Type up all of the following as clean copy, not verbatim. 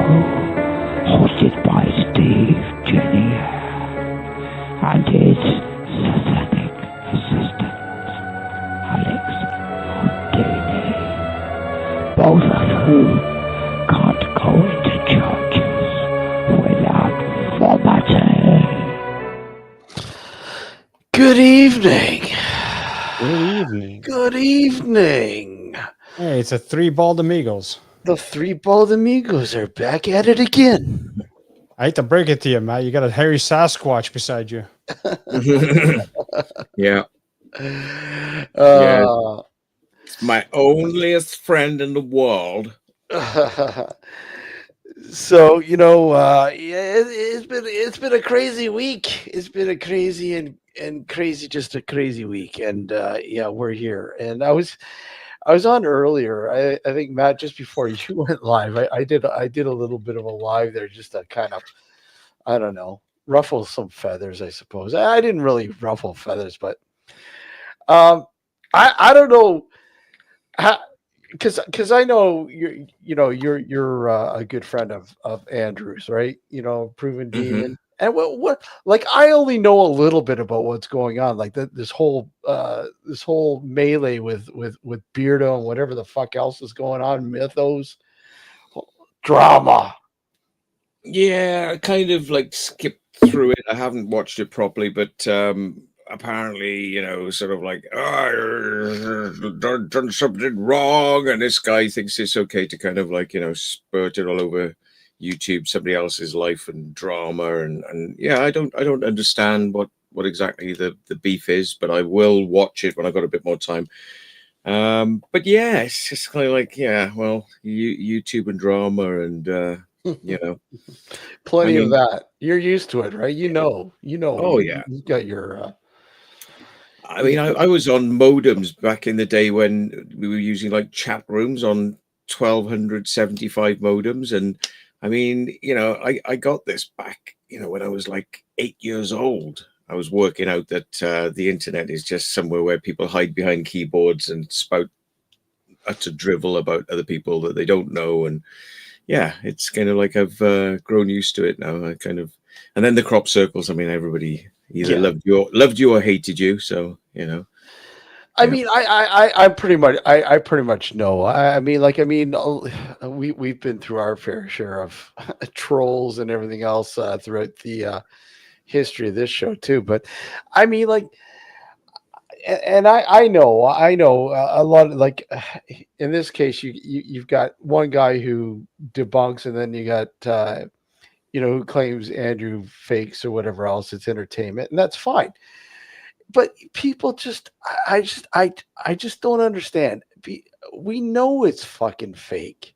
hosted by Steve Jenny and his satanic assistant, Alex Houdini, both of whom can't go into churches without vomiting. Good evening. Good evening. Good evening. Hey, it's a three bald amigos. The three bald amigos are back at it again. I hate to break it to you, Matt. You got a hairy Sasquatch beside you. Yeah. Uh, It's my onlyest friend in the world. So it's been a crazy week. It's been a crazy and crazy, just a crazy week. And we're here. And I was on earlier. I think, Matt, just before you went live, I did a little bit of a live there just to kind of, I don't know, ruffle some feathers, I suppose. I didn't really ruffle feathers, but I don't know how, because I know you're a good friend of Andrew's, right? Proven demon. And what like I only know a little bit about what's going on, like this whole melee with Beardo and whatever the fuck else is going on, mythos drama. Yeah, I kind of like skipped through it. I haven't watched it properly, but apparently, sort of like, done something wrong, and this guy thinks it's okay to kind of like, spurt it all over YouTube, somebody else's life and drama, and yeah, I don't understand what exactly the beef is, but I will watch it when I've got a bit more time. But yeah, it's just kind of like, yeah, well, YouTube and drama and Plenty of that. You're used to it, right? Oh yeah, you got your I mean, I was on modems back in the day when we were using like chat rooms on 1275 modems. And I mean, I got this back, when I was like 8 years old. I was working out that the internet is just somewhere where people hide behind keyboards and spout utter drivel about other people that they don't know. And yeah, it's kind of like I've grown used to it now. And then the crop circles. I mean, everybody either loved you or hated you. So I mean, I pretty much know. We've been through our fair share of trolls and everything else throughout the history of this show too. But I mean, like, and I know a lot of, like, in this case, you've got one guy who debunks, and then you got who claims Andrew fakes or whatever else. It's entertainment, and that's fine. But people just, I just don't understand. We know it's fucking fake.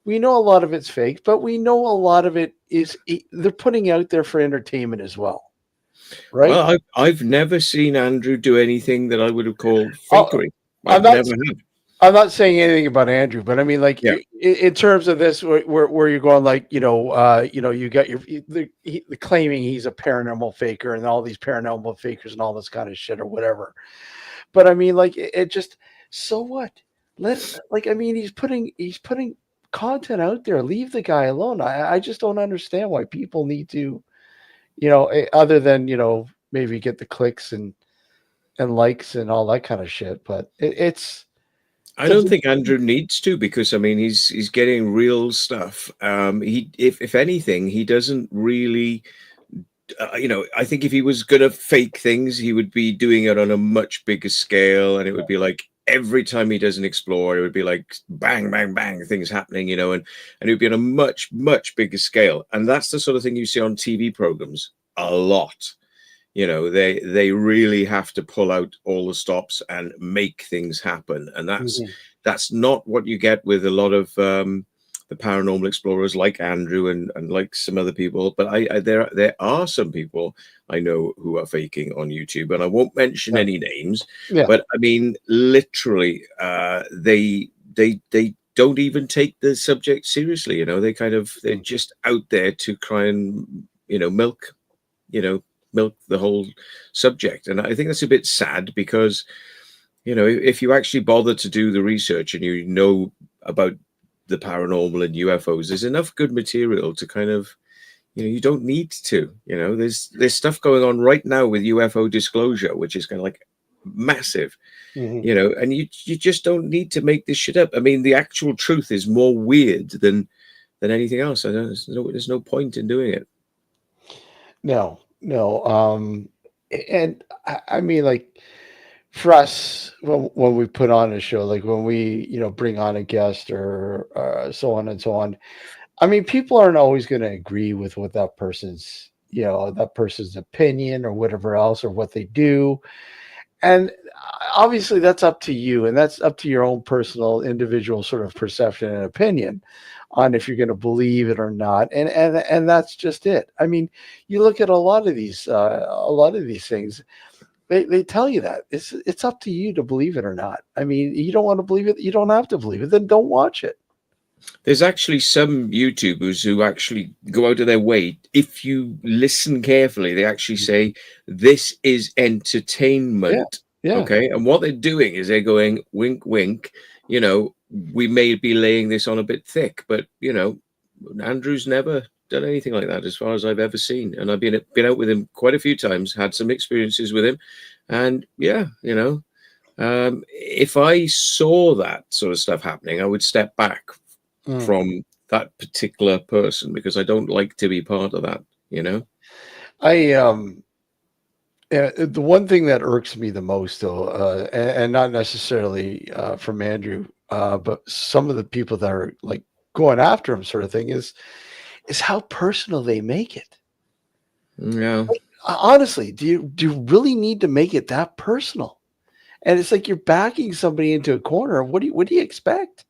We know a lot of it's fake, but we know a lot of it is they're putting out there for entertainment as well, right? Well, I've never seen Andrew do anything that I would have called fakery. I've never have. I'm not saying anything about Andrew, but I mean, like, in terms of this, where you're going, like, you got the claiming he's a paranormal faker and all these paranormal fakers and all this kind of shit or whatever. But I mean, like, it just, so what? He's putting content out there. Leave the guy alone. I just don't understand why people need to, other than maybe get the clicks and likes and all that kind of shit. But it's. I don't think Andrew needs to, because I mean he's getting real stuff. If anything, he doesn't really. I think if he was gonna fake things, he would be doing it on a much bigger scale, and it would be like every time he does an explore, it would be like bang, bang, bang, things happening, and it would be on a much, much bigger scale. And that's the sort of thing you see on TV programs a lot. They really have to pull out all the stops and make things happen, and that's not what you get with a lot of the paranormal explorers like Andrew and like some other people. But there are some people I know who are faking on YouTube, and I won't mention any names. But I mean, literally, they don't even take the subject seriously. They're just out there to try and milk the whole subject. And I think that's a bit sad, because if you actually bother to do the research and about the paranormal and UFOs. There's enough good material to kind of, you don't need to, there's stuff going on right now with UFO disclosure, which is kind of like massive, Mhm. and you just don't need to make this shit up. I mean, the actual truth is more weird than anything else. I don't, there's no point in doing it. No, no. And I mean, like for us, when we put on a show, like when we, bring on a guest or so on and so on. I mean, people aren't always going to agree with what that person's opinion or whatever else or what they do. And obviously that's up to you and that's up to your own personal individual sort of perception and opinion on if you're going to believe it or not. And that's just it. I mean, you look at a lot of these things, they tell you that it's up to you to believe it or not. I mean, you don't want to believe it, you don't have to believe it, then don't watch it. There's actually some YouTubers who actually go out of their way. If you listen carefully, they actually say this is entertainment. Yeah. Okay. And what they're doing is they're going wink, wink. We may be laying this on a bit thick, but Andrew's never done anything like that as far as I've ever seen. And I've been out with him quite a few times, had some experiences with him. And yeah, if I saw that sort of stuff happening, I would step back from that particular person because I don't like to be part of that, The one thing that irks me the most, though, and not necessarily from Andrew, but some of the people that are like going after him, sort of thing, is how personal they make it. Yeah. Like, honestly, do you really need to make it that personal? And it's like you're backing somebody into a corner. What do you expect?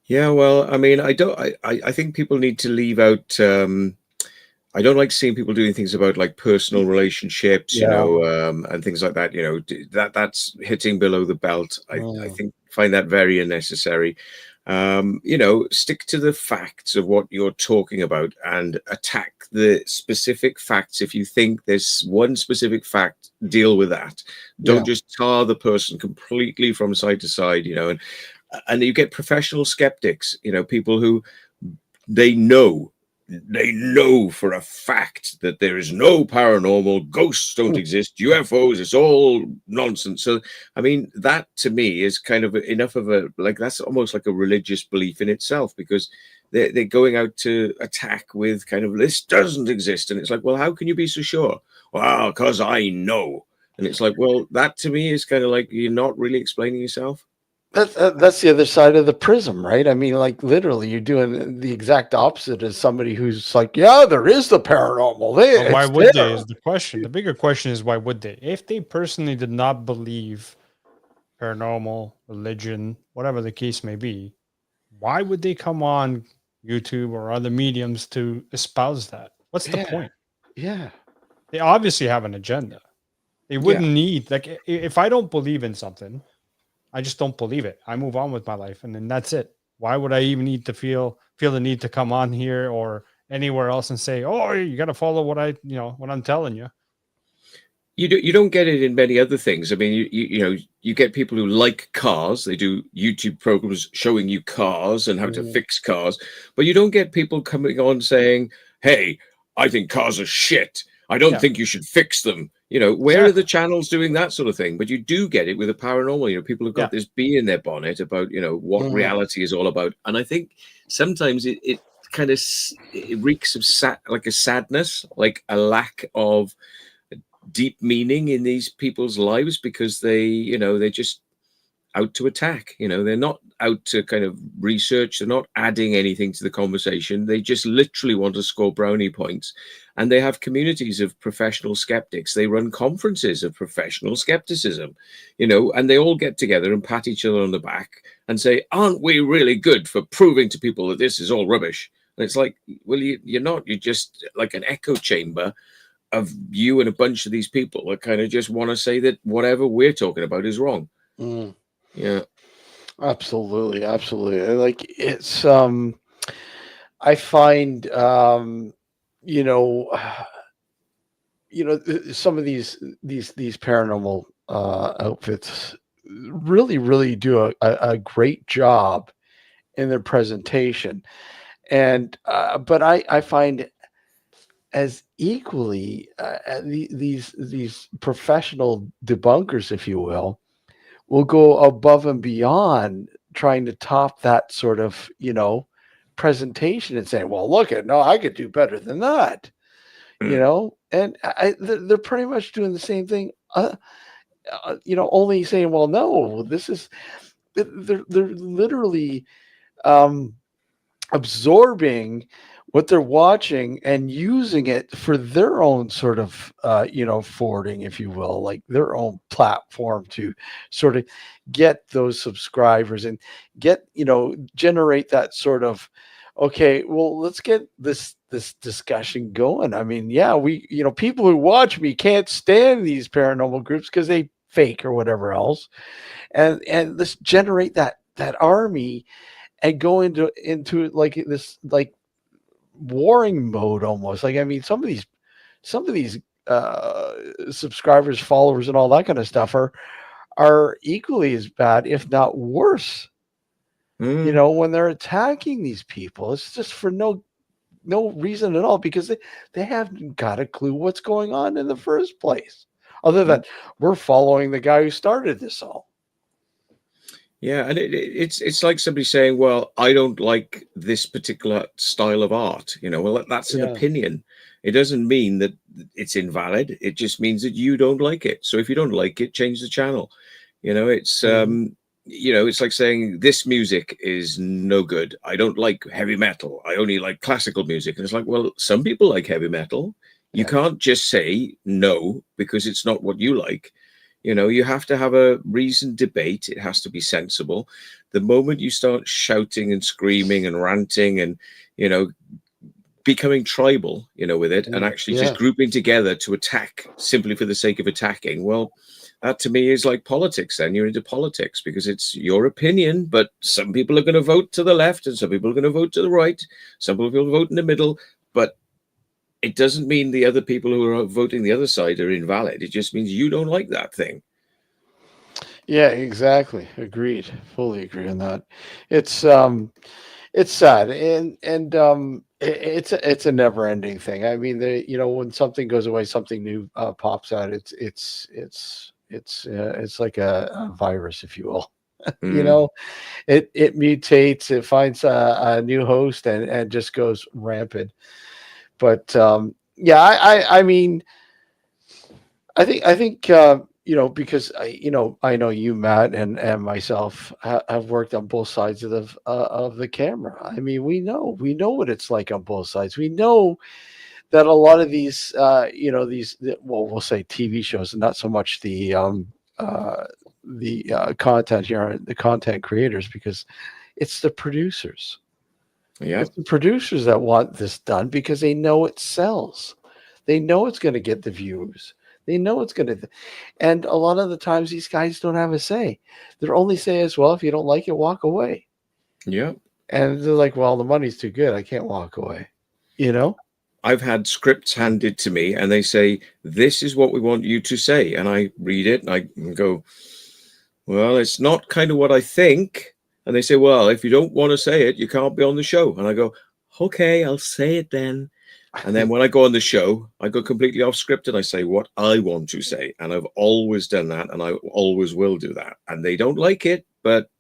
Yeah, well, I mean, I think people need to leave out. I don't like seeing people doing things about like personal relationships, Yeah. and things like that. That's hitting below the belt. I Mm. find that very unnecessary. Stick to the facts of what you're talking about and attack the specific facts. If you think there's one specific fact, deal with that. Yeah. Don't just tar the person completely from side to side, and you get professional skeptics, people who they know for a fact that there is no paranormal, ghosts don't exist, UFOs, it's all nonsense. So I mean, that to me is kind of enough of a, like, that's almost like a religious belief in itself, because they're going out to attack with kind of, this doesn't exist. And it's like, well, how can you be so sure? Well, because I know. And it's like, well, that to me is kind of like, you're not really explaining yourself. That's the other side of the prism, right? I mean, like literally, you're doing the exact opposite as somebody who's like, "Yeah, there is the paranormal. But why It's would they there." is the question. The bigger question is why would they? If they personally did not believe paranormal, religion, whatever the case may be, why would they come on YouTube or other mediums to espouse that? What's the Yeah, point? yeah, They obviously have an agenda. They yeah. wouldn't need, like, if I don't believe in something, I just don't believe it. I move on with my life, and then that's it. Why would I even need to feel the need to come on here or anywhere else and say, "Oh, you got to follow what I'm telling you." You don't get it in many other things. I mean, you get people who like cars. They do YouTube programs showing you cars and how to Mhm. fix cars, but you don't get people coming on saying, "Hey, I think cars are shit. I don't Yeah, think you should fix them." Where are the exactly. channels doing that sort of thing? But you do get it with the paranormal. People have Yeah, got this bee in their bonnet about what Mhm. reality is all about, and I think sometimes it kind of it reeks of like a sadness, like a lack of deep meaning in these people's lives, because they're just out to attack. They're not out to kind of research, they're not adding anything to the conversation, they just literally want to score brownie points. And they have communities of professional skeptics, they run conferences of professional skepticism, and they all get together and pat each other on the back and say, aren't we really good for proving to people that this is all rubbish? And it's like, well, you're not. You're just like an echo chamber of you and a bunch of these people that kind of just want to say that whatever we're talking about is wrong. Mm. Yeah. Absolutely, absolutely. Like it's I find you know some of these paranormal outfits really do a great job in their presentation. And but I find as equally these professional debunkers, if you will go above and beyond trying to top that sort of, presentation and saying, well, look at, no, I could do better than that, and they're pretty much doing the same thing, only saying, well, no, this is, they're literally um, absorbing what they're watching and using it for their own sort of forwarding, if you will, like their own platform to sort of get those subscribers and get, generate that sort of, okay, well, let's get this discussion going. I mean, yeah, we, people who watch me can't stand these paranormal groups because they fake or whatever else, and let's generate that army and go into like this, like warring mode almost. Like, I mean, some of these subscribers, followers, and all that kind of stuff are equally as bad, if not worse. When they're attacking these people, it's just for no reason at all, because they haven't got a clue what's going on in the first place, other than we're following the guy who started this all. Yeah, and it's like somebody saying, well, I don't like this particular style of art. Well, that's an opinion. It doesn't mean that it's invalid. It just means that you don't like it. So if you don't like it, change the channel. It's it's like saying this music is no good. I don't like heavy metal. I only like classical music. And it's like, well, some people like heavy metal. You can't just say no because it's not what you like. You have to have a reasoned debate. It has to be sensible. The moment you start shouting and screaming and ranting and, becoming tribal, with it, and actually just grouping together to attack simply for the sake of attacking, well, that to me is like politics. Then you're into politics because it's your opinion, but some people are going to vote to the left and some people are going to vote to the right. Some people will vote in the middle, but it doesn't mean the other people who are voting the other side are invalid. It just means you don't like that thing. Yeah, exactly. Agreed. Fully agree on that. It's sad, and it's a never ending thing. I mean, when something goes away, something new pops out. It's like a virus, if you will. It mutates. It finds a new host and just goes rampant. But I mean, I think because I know you, Matt, and myself have worked on both sides of the camera. I mean, we know what it's like on both sides. We know that a lot of these we'll say TV shows, and not so much the content here, the content creators, because it's the producers. Yeah, it's the producers that want this done because they know it sells. They know it's going to get the views. They know it's going to, and a lot of the times these guys don't have a say. Their only say is, well, if you don't like it, walk away. Yeah. And they're like, well, the money's too good. I can't walk away. I've had scripts handed to me and they say, this is what we want you to say. And I read it and I go, well, it's not kind of what I think. And they say, well, if you don't want to say it, you can't be on the show. And I go, okay, I'll say it then. And then when I go on the show, I go completely off script and I say what I want to say. And I've always done that and I always will do that. And they don't like it, but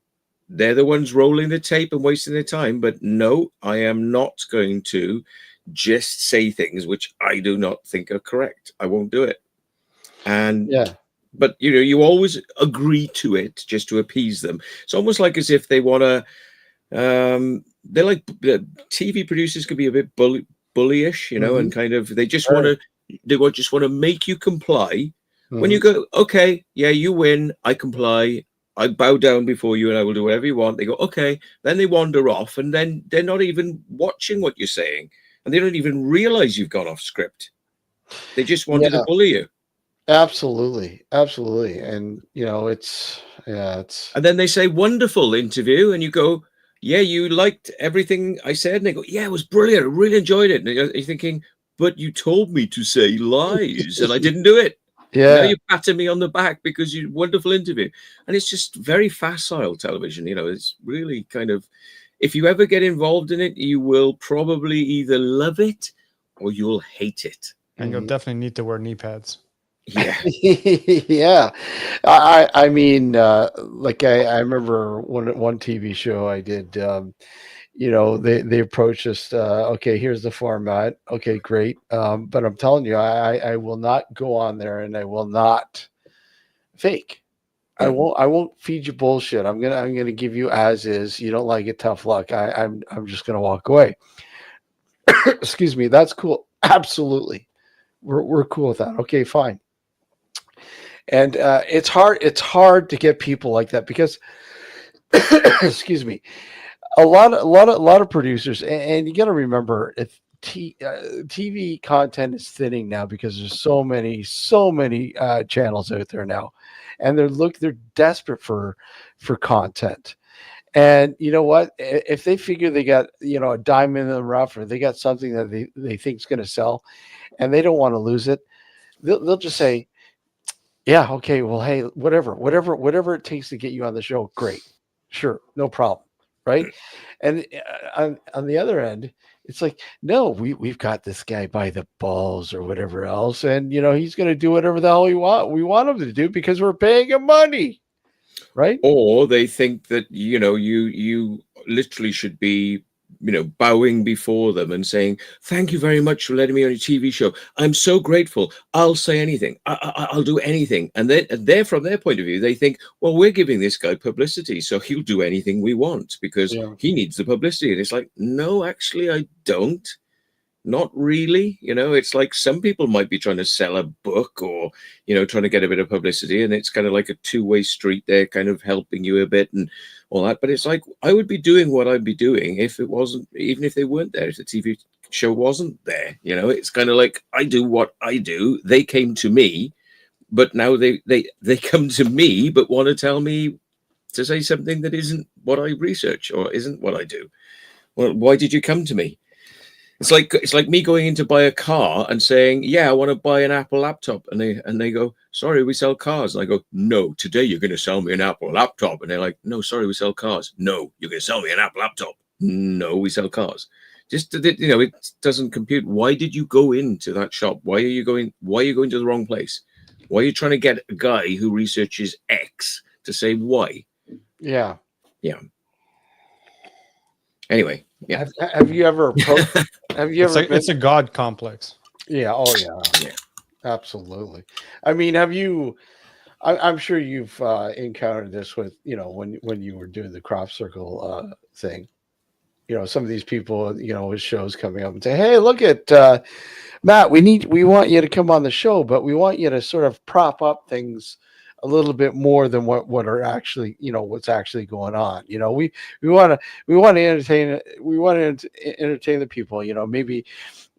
they're the ones rolling the tape and wasting their time. But no, I am not going to just say things which I do not think are correct. I won't do it. And but you always agree to it just to appease them. It's almost like as if they want to they're like TV producers could be a bit bullyish, and kind of they just want to make you comply. When you go, okay, yeah, you win, I comply, I bow down before you and I will do whatever you want. They go, okay, then they wander off and then they're not even watching what you're saying and they don't even realize you've gone off script. They just wanted to bully you. Absolutely. And it's and then they say wonderful interview and you go, yeah, you liked everything I said, and they go, yeah, it was brilliant, I really enjoyed it. And you're thinking, but you told me to say lies and I didn't do it. Now you're patting me on the back because you wonderful interview. And it's just very facile television, it's really kind of if you ever get involved in it, you will probably either love it or you'll hate it. And you'll definitely need to wear knee pads. Yeah. Yeah, I mean, like I remember one TV show I did. They approached us. Okay, here's the format. Okay, great. But I'm telling you, I will not go on there, and I will not fake. I won't feed you bullshit. I'm gonna give you as is. You don't like it, tough luck. I'm just gonna walk away. Excuse me. That's cool. Absolutely. We're cool with that. Okay, fine. And it's hard to get people like that because excuse me, a lot of producers, and you got to remember, if TV content is thinning now because there's so many channels out there now, and they're desperate for content. And you know what, if they figure they got a diamond in the rough, or they got something that they think is going to sell, and they don't want to lose it, they'll just say, yeah, okay, well, hey, whatever it takes to get you on the show, great, sure, no problem, right? And on the other end, it's like, no, we've got this guy by the balls or whatever else, and he's going to do whatever the hell we want him to do because we're paying him money, right? Or they think that you literally should be bowing before them and saying, thank you very much for letting me on your TV show. I'm so grateful. I'll say anything. I'll do anything. And they're from their point of view, they think, well, we're giving this guy publicity, so he'll do anything we want because he needs the publicity. And it's like, no, actually, I don't. Not really. It's like some people might be trying to sell a book or, trying to get a bit of publicity, and it's kind of like a two-way street. They're kind of helping you a bit and all that. But it's like, I would be doing what I'd be doing if it wasn't, even if they weren't there, if the TV show wasn't there. It's kind of like, I do what I do. They came to me, but now they come to me, but want to tell me to say something that isn't what I research or isn't what I do. Well, why did you come to me? It's like me going in to buy a car and saying, yeah, I want to buy an Apple laptop. And they go, sorry, we sell cars. And I go, no, today you're going to sell me an Apple laptop. And they're like, no, sorry, we sell cars. No, you're going to sell me an Apple laptop. No, we sell cars. Just, it doesn't compute. Why did you go into that shop? Why are you going to the wrong place? Why are you trying to get a guy who researches X to say Y? Yeah. Yeah. Anyway, yeah. Have you ever approached? It's a god complex. Yeah. Oh, yeah. Absolutely. I mean, have you? I'm sure you've encountered this with when you were doing the crop circle thing. Some of these people, with shows coming up and say, "Hey, look at Matt. We want you to come on the show, but we want you to sort of prop up things a little bit more than what are actually, what's actually going on. We want to entertain the people. Maybe,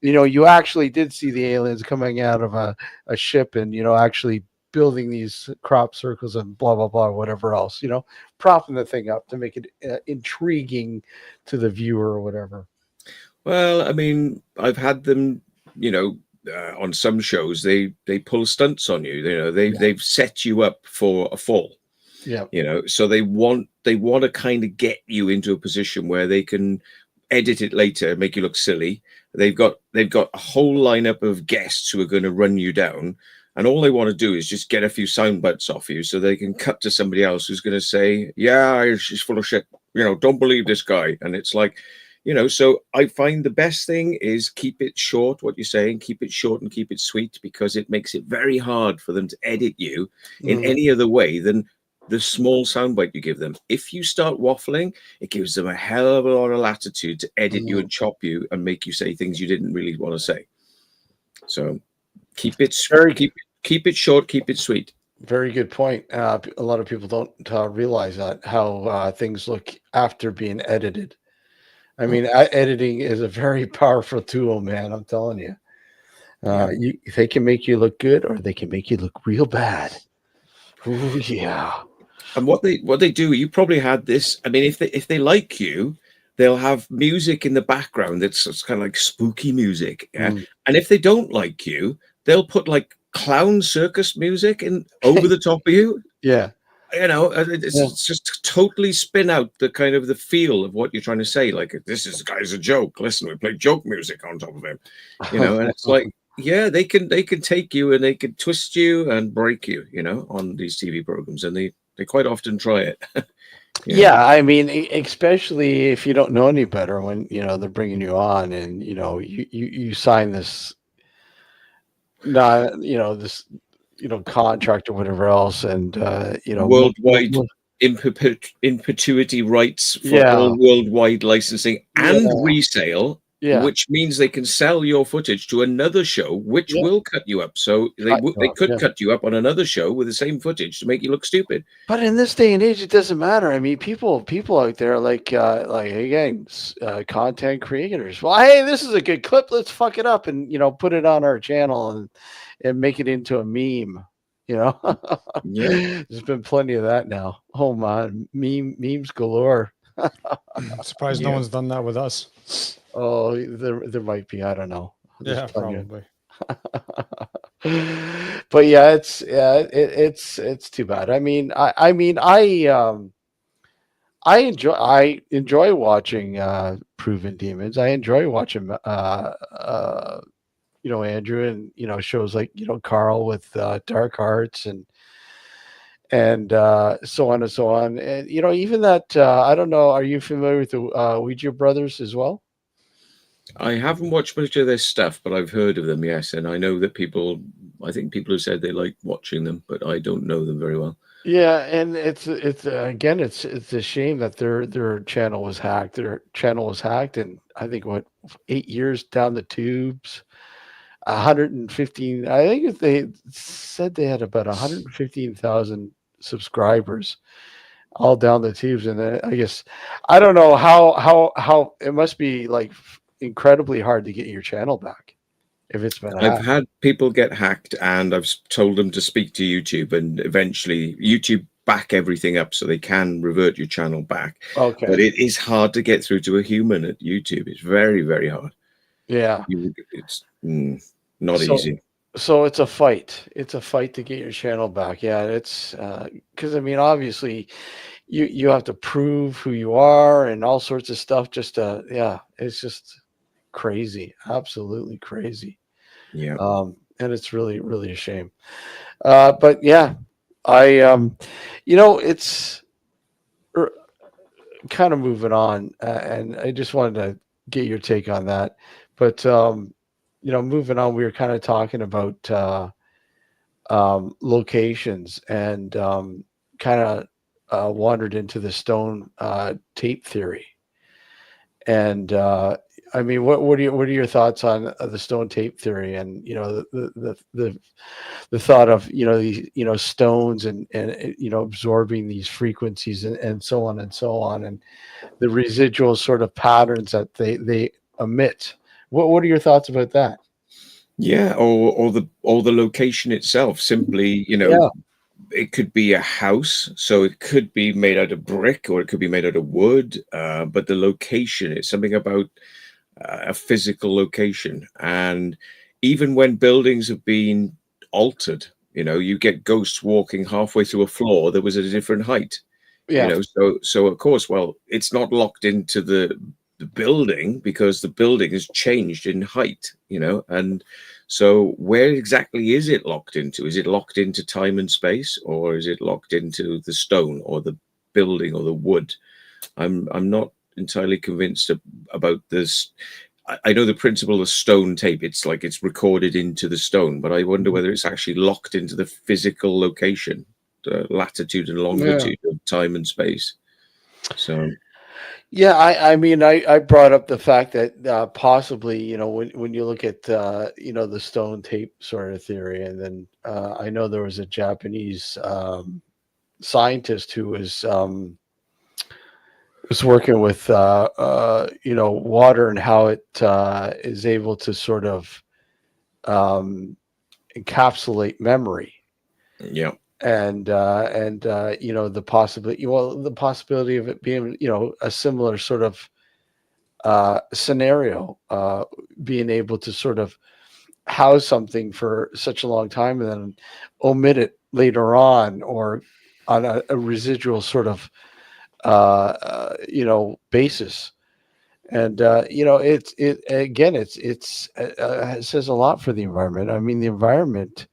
you actually did see the aliens coming out of a ship and actually building these crop circles and blah blah blah, whatever else. Propping the thing up to make it intriguing to the viewer or whatever. Well, I mean, I've had them, on some shows they pull stunts on you. They've set you up for a fall. Yeah. So they want to kind of get you into a position where they can edit it later, make you look silly. They've got a whole lineup of guests who are going to run you down, and all they want to do is just get a few sound bites off you so they can cut to somebody else who's going to say, yeah, she's full of shit. Don't believe this guy. And it's like, so I find the best thing is keep it short, what you're saying, keep it short and keep it sweet, because it makes it very hard for them to edit you in any other way than the small soundbite you give them. If you start waffling, it gives them a hell of a lot of latitude to edit you and chop you and make you say things you didn't really want to say. So keep it short, keep it sweet. Very good point. A lot of people don't realize that how things look after being edited. I mean, editing is a very powerful tool, man. I'm telling you. They can make you look good, or they can make you look real bad. Ooh, yeah. And what they do, you probably had this. I mean, if they like you, they'll have music in the background that's kind of like spooky music. Yeah? And if they don't like you, they'll put like clown circus music in over the top of you. Yeah. it's just totally spin out the kind of the feel of what you're trying to say. Like, this is guy's a joke. Listen, we play joke music on top of him, and it's like, yeah, they can take you and they can twist you and break you, on these TV programs, and they quite often try it. Yeah, I mean, especially if you don't know any better when they're bringing you on, and you sign this not this contract or whatever else, and Worldwide in perpetuity rights for yeah, all worldwide licensing and yeah, resale, yeah, which means they can sell your footage to another show, which yeah. will cut you up. So they could Yeah. cut you up on another show with the same footage to make you look stupid. But in this day and age, it doesn't matter. I mean, people out there like again, content creators. Well, hey, this is a good clip. Let's fuck it up and put it on our channel and make it into a meme. Yeah. There's been plenty of that now. Oh man, memes galore. I'm surprised no one's done that with us. Oh, there might be. I don't know. There's Yeah, plenty of- probably. But yeah, it's too bad. I mean, I enjoy watching Proven Demons. I enjoy watching Andrew, and shows like Carl with Dark Hearts and so on and so on. And even that I don't know, are you familiar with the Ouija brothers as well? I haven't watched much of their stuff, but I've heard of them, yes. And I know that I think people have said they like watching them, but I don't know them very well. Yeah, and it's again, it's a shame that their channel was hacked. Their channel was hacked, and I think 8 years down the tubes, 115. I think they said they had about 115,000 subscribers, all down the tubes. And I guess I don't know how it must be like incredibly hard to get your channel back if it's been hacked. I've had people get hacked, and I've told them to speak to YouTube, and eventually YouTube back everything up so they can revert your channel back. Okay. But it is hard to get through to a human at YouTube. It's very, very hard. Yeah. It's not easy. So it's a fight. It's a fight to get your channel back. Yeah, it's because I mean, obviously, you have to prove who you are and all sorts of stuff. It's just crazy, absolutely crazy. Yeah. And it's really, really a shame. But yeah, I it's kind of moving on, and I just wanted to get your take on that. But moving on, we were kind of talking about locations, and kind of wandered into the stone tape theory. And I mean, what are your thoughts on the stone tape theory, and the thought of these stones and absorbing these frequencies and so on and so on, and the residual sort of patterns that they emit. What are your thoughts about that? Yeah, or the location itself. Simply, it could be a house, so it could be made out of brick, or it could be made out of wood. But the location, it's something about a physical location. And even when buildings have been altered, you get ghosts walking halfway through a floor that was at a different height. Yeah. So of course, well, it's not locked into the building because the building has changed in height, and so where exactly is it locked into? Is it locked into time and space, or is it locked into the stone or the building or the wood? I'm not entirely convinced about this. I know the principle of stone tape. It's like it's recorded into the stone, but I wonder whether it's actually locked into the physical location, the latitude and longitude of time and space. So yeah, I mean, I brought up the fact that possibly, when you look at the stone tape sort of theory, and then I know there was a Japanese scientist who was working with water, and how it is able to sort of encapsulate memory. yeah. And the possibility of it being a similar sort of scenario, being able to sort of house something for such a long time and then omit it later on, or a residual sort of basis. And it again, it says a lot for the environment. I mean, the environment,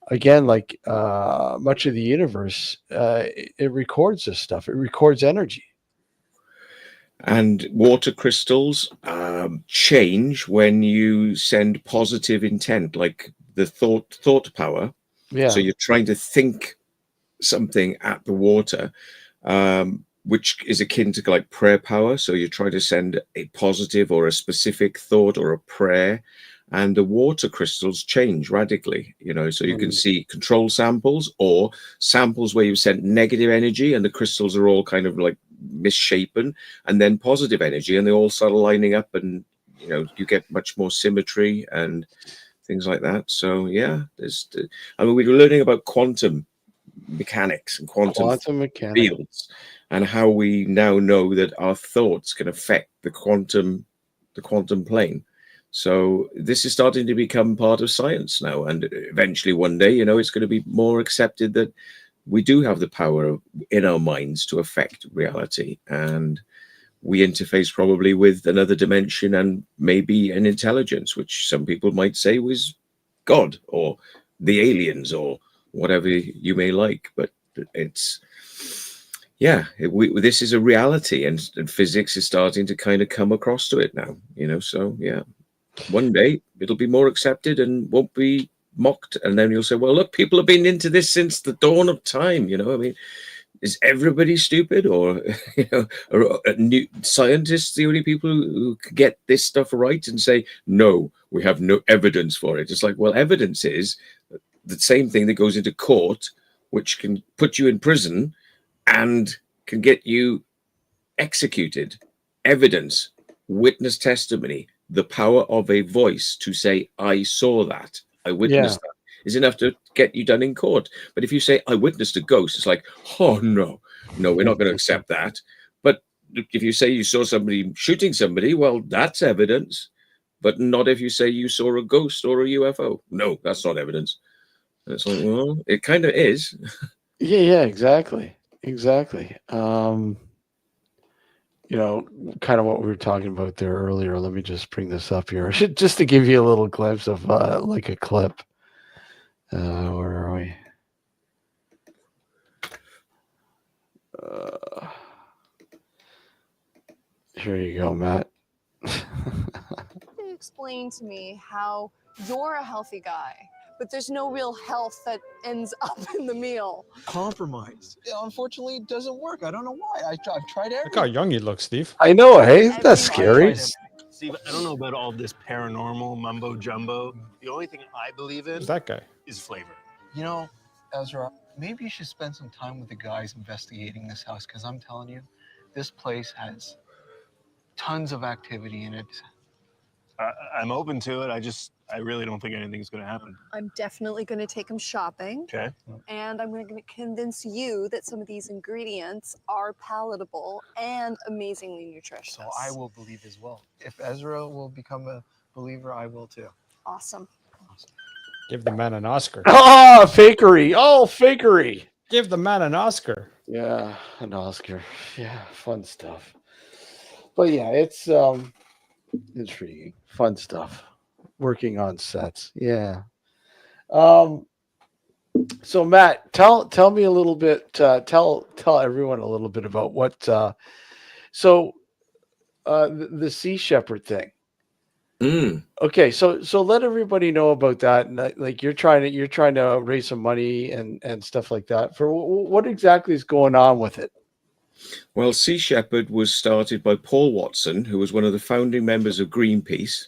again, like much of the universe, it records this stuff. It records energy. And water crystals change when you send positive intent, like the thought power. Yeah. So you're trying to think something at the water, which is akin to like prayer power. So you try to send a positive or a specific thought or a prayer, and the water crystals change radically. So you can see control samples or samples where you've sent negative energy, and the crystals are all kind of like misshapen, and then positive energy, and they all start lining up, and you get much more symmetry and things like that. So yeah, we were learning about quantum mechanics and quantum mechanics fields, and how we now know that our thoughts can affect the quantum plane. So this is starting to become part of science now, and eventually one day, it's going to be more accepted that we do have the power in our minds to affect reality, and we interface probably with another dimension and maybe an intelligence, which some people might say was God or the aliens or whatever you may like. But it's, this is a reality, and physics is starting to kind of come across to it now, so yeah, one day it'll be more accepted and won't be mocked, and then you'll say, well, look, people have been into this since the dawn of time. I mean, is everybody stupid, or are new scientists the only people who get this stuff right and say, no, we have no evidence for it? It's like, well, evidence is the same thing that goes into court, which can put you in prison and can get you executed. Evidence, witness testimony, the power of a voice to say, I saw that, I witnessed that, is enough to get you done in court. But if you say, I witnessed a ghost, it's like, oh, no, we're not going to accept that. But if you say you saw somebody shooting somebody, well, that's evidence. But not if you say you saw a ghost or a UFO. No, that's not evidence. And it's like, well, it kind of is. Yeah, exactly. Kind of what we were talking about there earlier. Let me just bring this up here, just to give you a little glimpse of like a clip. Where are we? Here you go, Matt. Explain to me how you're a healthy guy, but there's no real health that ends up in the meal. Compromise. Unfortunately, it doesn't work. I don't know why. I've tried everything. Look how young you look, Steve. I know, hey? That's scary. Steve, I don't know about all this paranormal mumbo jumbo. The only thing I believe in Who's that guy? is flavor. Ezra, maybe you should spend some time with the guys investigating this house, because I'm telling you, this place has tons of activity in it. I'm open to it. I really don't think anything's going to happen. I'm definitely going to take him shopping. Okay. And I'm going to convince you that some of these ingredients are palatable and amazingly nutritious. So I will believe as well. If Ezra will become a believer, I will too. Awesome. Give the man an Oscar. Oh, fakery. Oh, fakery. Give the man an Oscar. Yeah, an Oscar. Yeah, fun stuff. But yeah, it's intriguing. Fun stuff. Working on sets. Yeah. So Matt, tell me a little bit, tell everyone a little bit about what the Sea Shepherd thing. Okay, so let everybody know about that. And like you're trying to raise some money and stuff like that. For what exactly is going on with it? Well, Sea Shepherd was started by Paul Watson, who was one of the founding members of Greenpeace,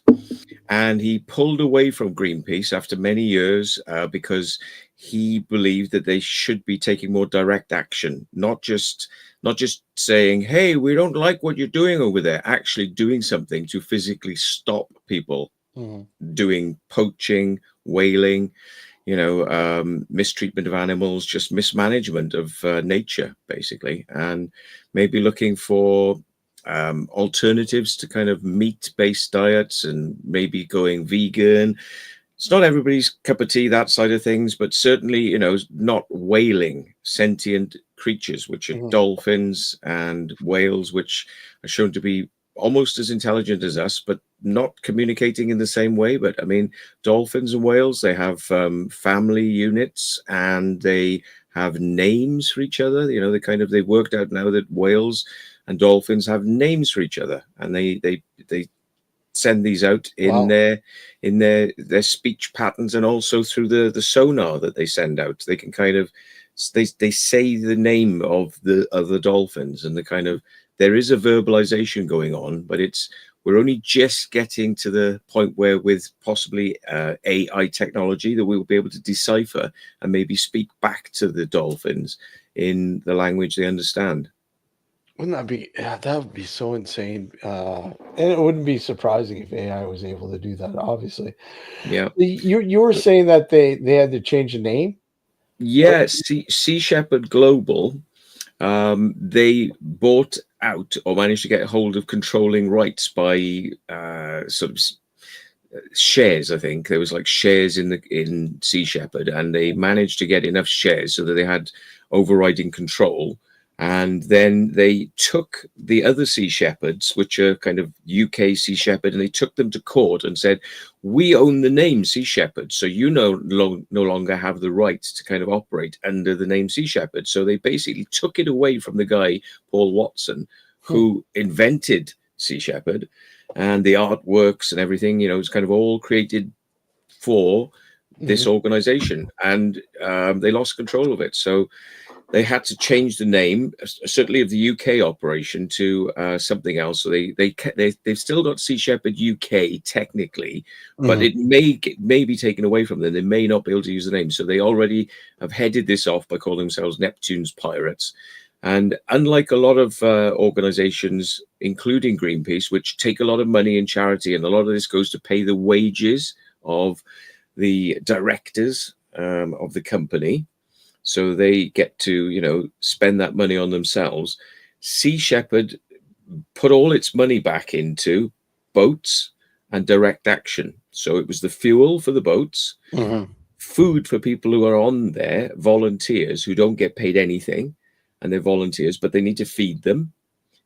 and he pulled away from Greenpeace after many years because he believed that they should be taking more direct action, not just saying, hey, we don't like what you're doing over there, actually doing something to physically stop people doing poaching, whaling, mistreatment of animals, just mismanagement of nature, basically, and maybe looking for alternatives to kind of meat-based diets and maybe going vegan. it's not everybody's cup of tea, that side of things, but certainly, you know, not whaling sentient creatures, which are dolphins and whales, which are shown to be almost as intelligent as us, but not communicating in the same way. But I mean, dolphins and whales, they have family units, and they have names for each other. You know, they've worked out now that whales and dolphins have names for each other, and they send these out in their speech patterns, and also through the sonar that they send out. They can kind of they say the name of the dolphins, and the kind of, there is a verbalization going on, but we're only just getting to the point where, with possibly AI technology, that we will be able to decipher and maybe speak back to the dolphins in the language they understand. Wouldn't that be? Yeah, that would be so insane. And it wouldn't be surprising if AI was able to do that. Obviously, Yeah. You were saying that they had to change the name. Yeah, Sea Shepherd Global. They bought out, or managed to get hold of controlling rights by sort of shares. I think there was like shares in Sea Shepherd, and they managed to get enough shares so that they had overriding control. And then they took the other Sea Shepherds, which are kind of UK Sea Shepherd, and they took them to court and said, we own the name Sea Shepherd, so you no longer have the right to kind of operate under the name Sea Shepherd. So they basically took it away from the guy, Paul Watson, who invented Sea Shepherd, and the artworks and everything, you know, it's kind of all created for this organization, and they lost control of it. So they had to change the name, certainly of the UK operation, to something else. So they've still got Sea Shepherd UK technically, but it may be taken away from them. They may not be able to use the name. So they already have headed this off by calling themselves Neptune's Pirates. And unlike a lot of organizations, including Greenpeace, which take a lot of money in charity, and a lot of this goes to pay the wages of the directors of the company, so they get to, you know, spend that money on themselves. Sea Shepherd put all its money back into boats and direct action. So it was the fuel for the boats, food for people who are on there, volunteers who don't get paid anything, and they're volunteers, but they need to feed them,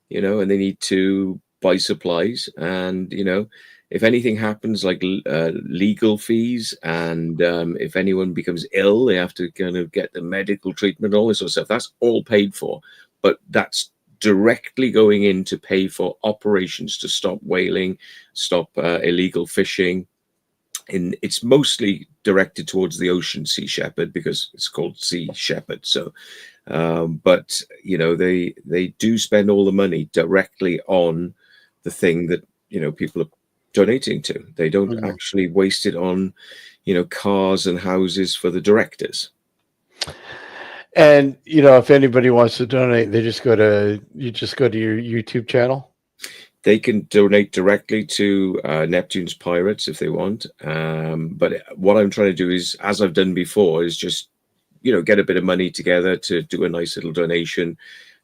you know, and they need to buy supplies. And, you know, if anything happens, like legal fees, and if anyone becomes ill, they have to kind of get the medical treatment, all this sort of stuff. That's all paid for, but that's directly going in to pay for operations to stop whaling, stop illegal fishing. It's mostly directed towards the ocean Sea Shepherd, because it's called Sea Shepherd. So, but you know, they do spend all the money directly on the thing that, you know, people are donating to. They don't actually waste it on, you know, cars and houses for the directors. And you know, if anybody wants to donate, you just go to your YouTube channel. They can donate directly to Neptune's Pirates if they want. But what I'm trying to do is, as I've done before, is just, you know, get a bit of money together to do a nice little donation.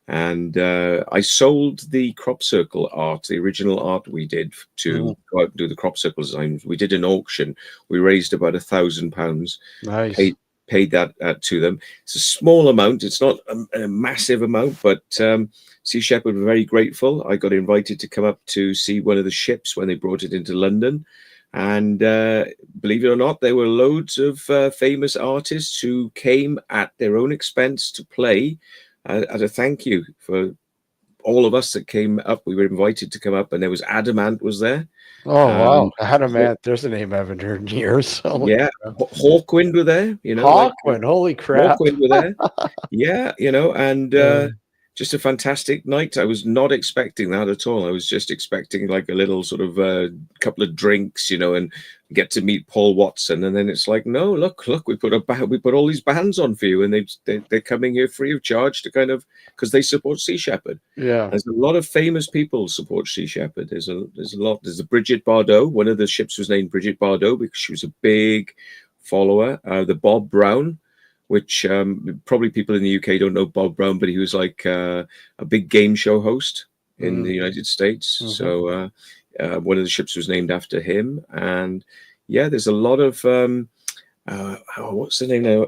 And I sold the crop circle art, the original art we did, to go out and do the crop circle design. We did an auction. We raised about £1,000. Nice. Paid that to them. It's a small amount. It's not a massive amount, but Sea Shepherd were very grateful. I got invited to come up to see one of the ships when they brought it into London. And believe it or not, there were loads of famous artists who came at their own expense to play as a thank you for all of us that came up. We were invited to come up, and there was Adamant was there. Oh, wow. Adamant. There's a name I haven't heard in years. Yeah. Hawkwind were there, you know. Hawkwind, holy crap. Hawkwind were there. Yeah, you know, and just a fantastic night. I was not expecting that at all. I was just expecting like a little sort of couple of drinks, you know, and get to meet Paul Watson. And then it's like, no, look, we put all these bands on for you, and they're coming here free of charge to kind of, because they support Sea Shepherd. Yeah, there's a lot of famous people support Sea Shepherd. There's a lot. There's the Bridget Bardot. One of the ships was named Bridget Bardot because she was a big follower. The Bob Brown, which probably people in the UK don't know Bob Brown, but he was like a big game show host in the United States. So one of the ships was named after him. And yeah, there's a lot of what's the name now?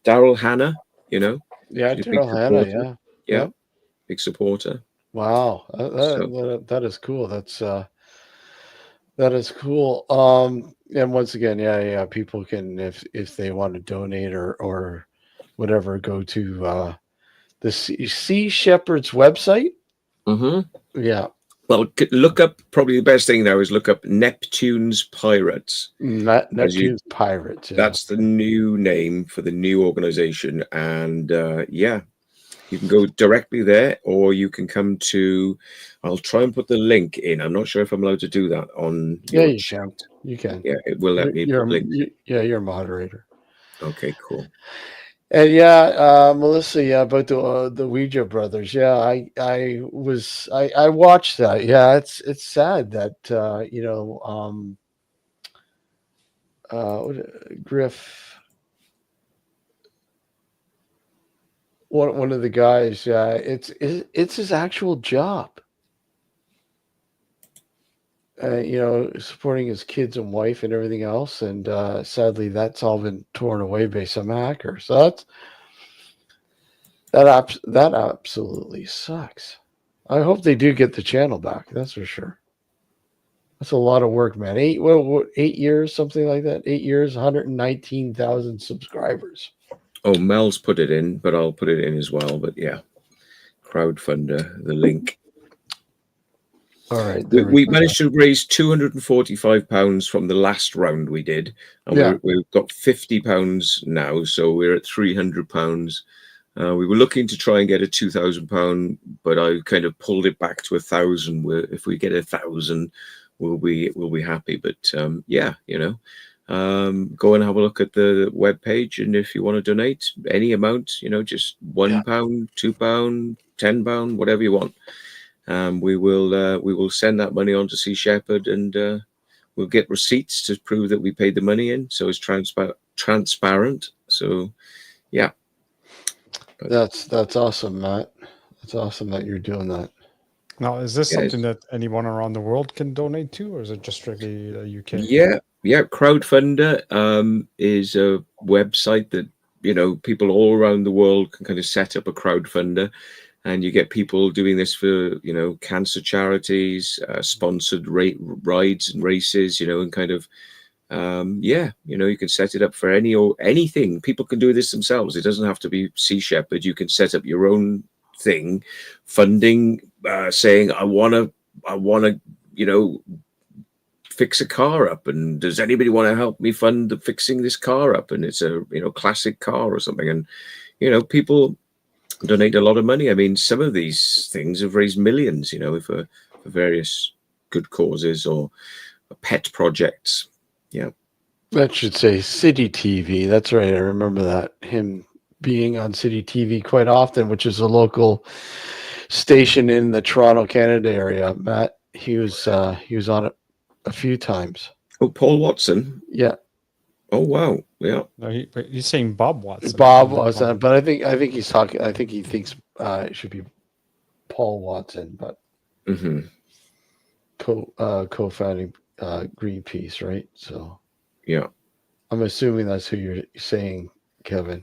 Daryl Hannah, you know, Yeah, she's a big Daryl Hannah. supporter. Yeah. Yeah, Yep. big supporter. Wow. So That is cool. That is cool. And once again, yeah, people can, if they want to donate or whatever, go to the Sea Shepherd's website. mhm. Yeah. Well, look up, probably the best thing now is look up Neptune's Pirates. As you, Neptune's Pirates. Yeah. that's the new name for the new organization. And yeah, you can go directly there, or you can come to, I'll try and put the link in. I'm not sure if I'm allowed to do that on Yeah, your you chat. can. You can. Yeah, it will let me put links in. You're a moderator. Okay, cool. And yeah, Melissa, yeah, about the Ouija brothers. Yeah, I watched that. Yeah, it's sad that Griff, one of the guys, it's his actual job. Supporting his kids and wife and everything else, and sadly, that's all been torn away by some hackers. So that absolutely sucks. I hope they do get the channel back. That's for sure. That's a lot of work, man. 8 years, something like that. 8 years, 119,000 subscribers. Oh, Mel's put it in, but I'll put it in as well. But yeah, crowdfunder, the link. All right, We managed to raise £245 from the last round we did, and Yeah. we've got £50 now, so we're at £300. We were looking to try and get a £2,000, but I kind of pulled it back to 1,000. If we get 1,000, we'll be happy. But yeah, go and have a look at the webpage, and if you want to donate any amount, just £1, £2, £10, whatever you want. We will send that money on to Sea Shepherd, and we'll get receipts to prove that we paid the money in, so it's transparent. So yeah, That's awesome, Matt. That's awesome that you're doing that. Now, is this something that anyone around the world can donate to, or is it just strictly the UK? Yeah. Crowdfunder is a website that people all around the world can kind of set up a crowdfunder. And you get people doing this for, cancer charities, sponsored rides and races, and kind of, you can set it up for anything. People can do this themselves. It doesn't have to be Sea Shepherd. You can set up your own thing, funding, saying, I want to, fix a car up. And does anybody want to help me fund fixing this car up? And it's a, classic car or something. And, people donate a lot of money. I mean, some of these things have raised millions, for various good causes or pet projects. Yeah. That should say City TV. That's right. I remember that. Him being on City TV quite often, which is a local station in the Toronto, Canada area. Matt, he was on it a few times. Oh, Paul Watson. Yeah. Oh wow, yeah. No, he's saying Bob Watson. Bob Watson, but I think he's talking. I think he thinks it should be Paul Watson, but co-founding Greenpeace, right? So yeah, I'm assuming that's who you're saying, Kevin.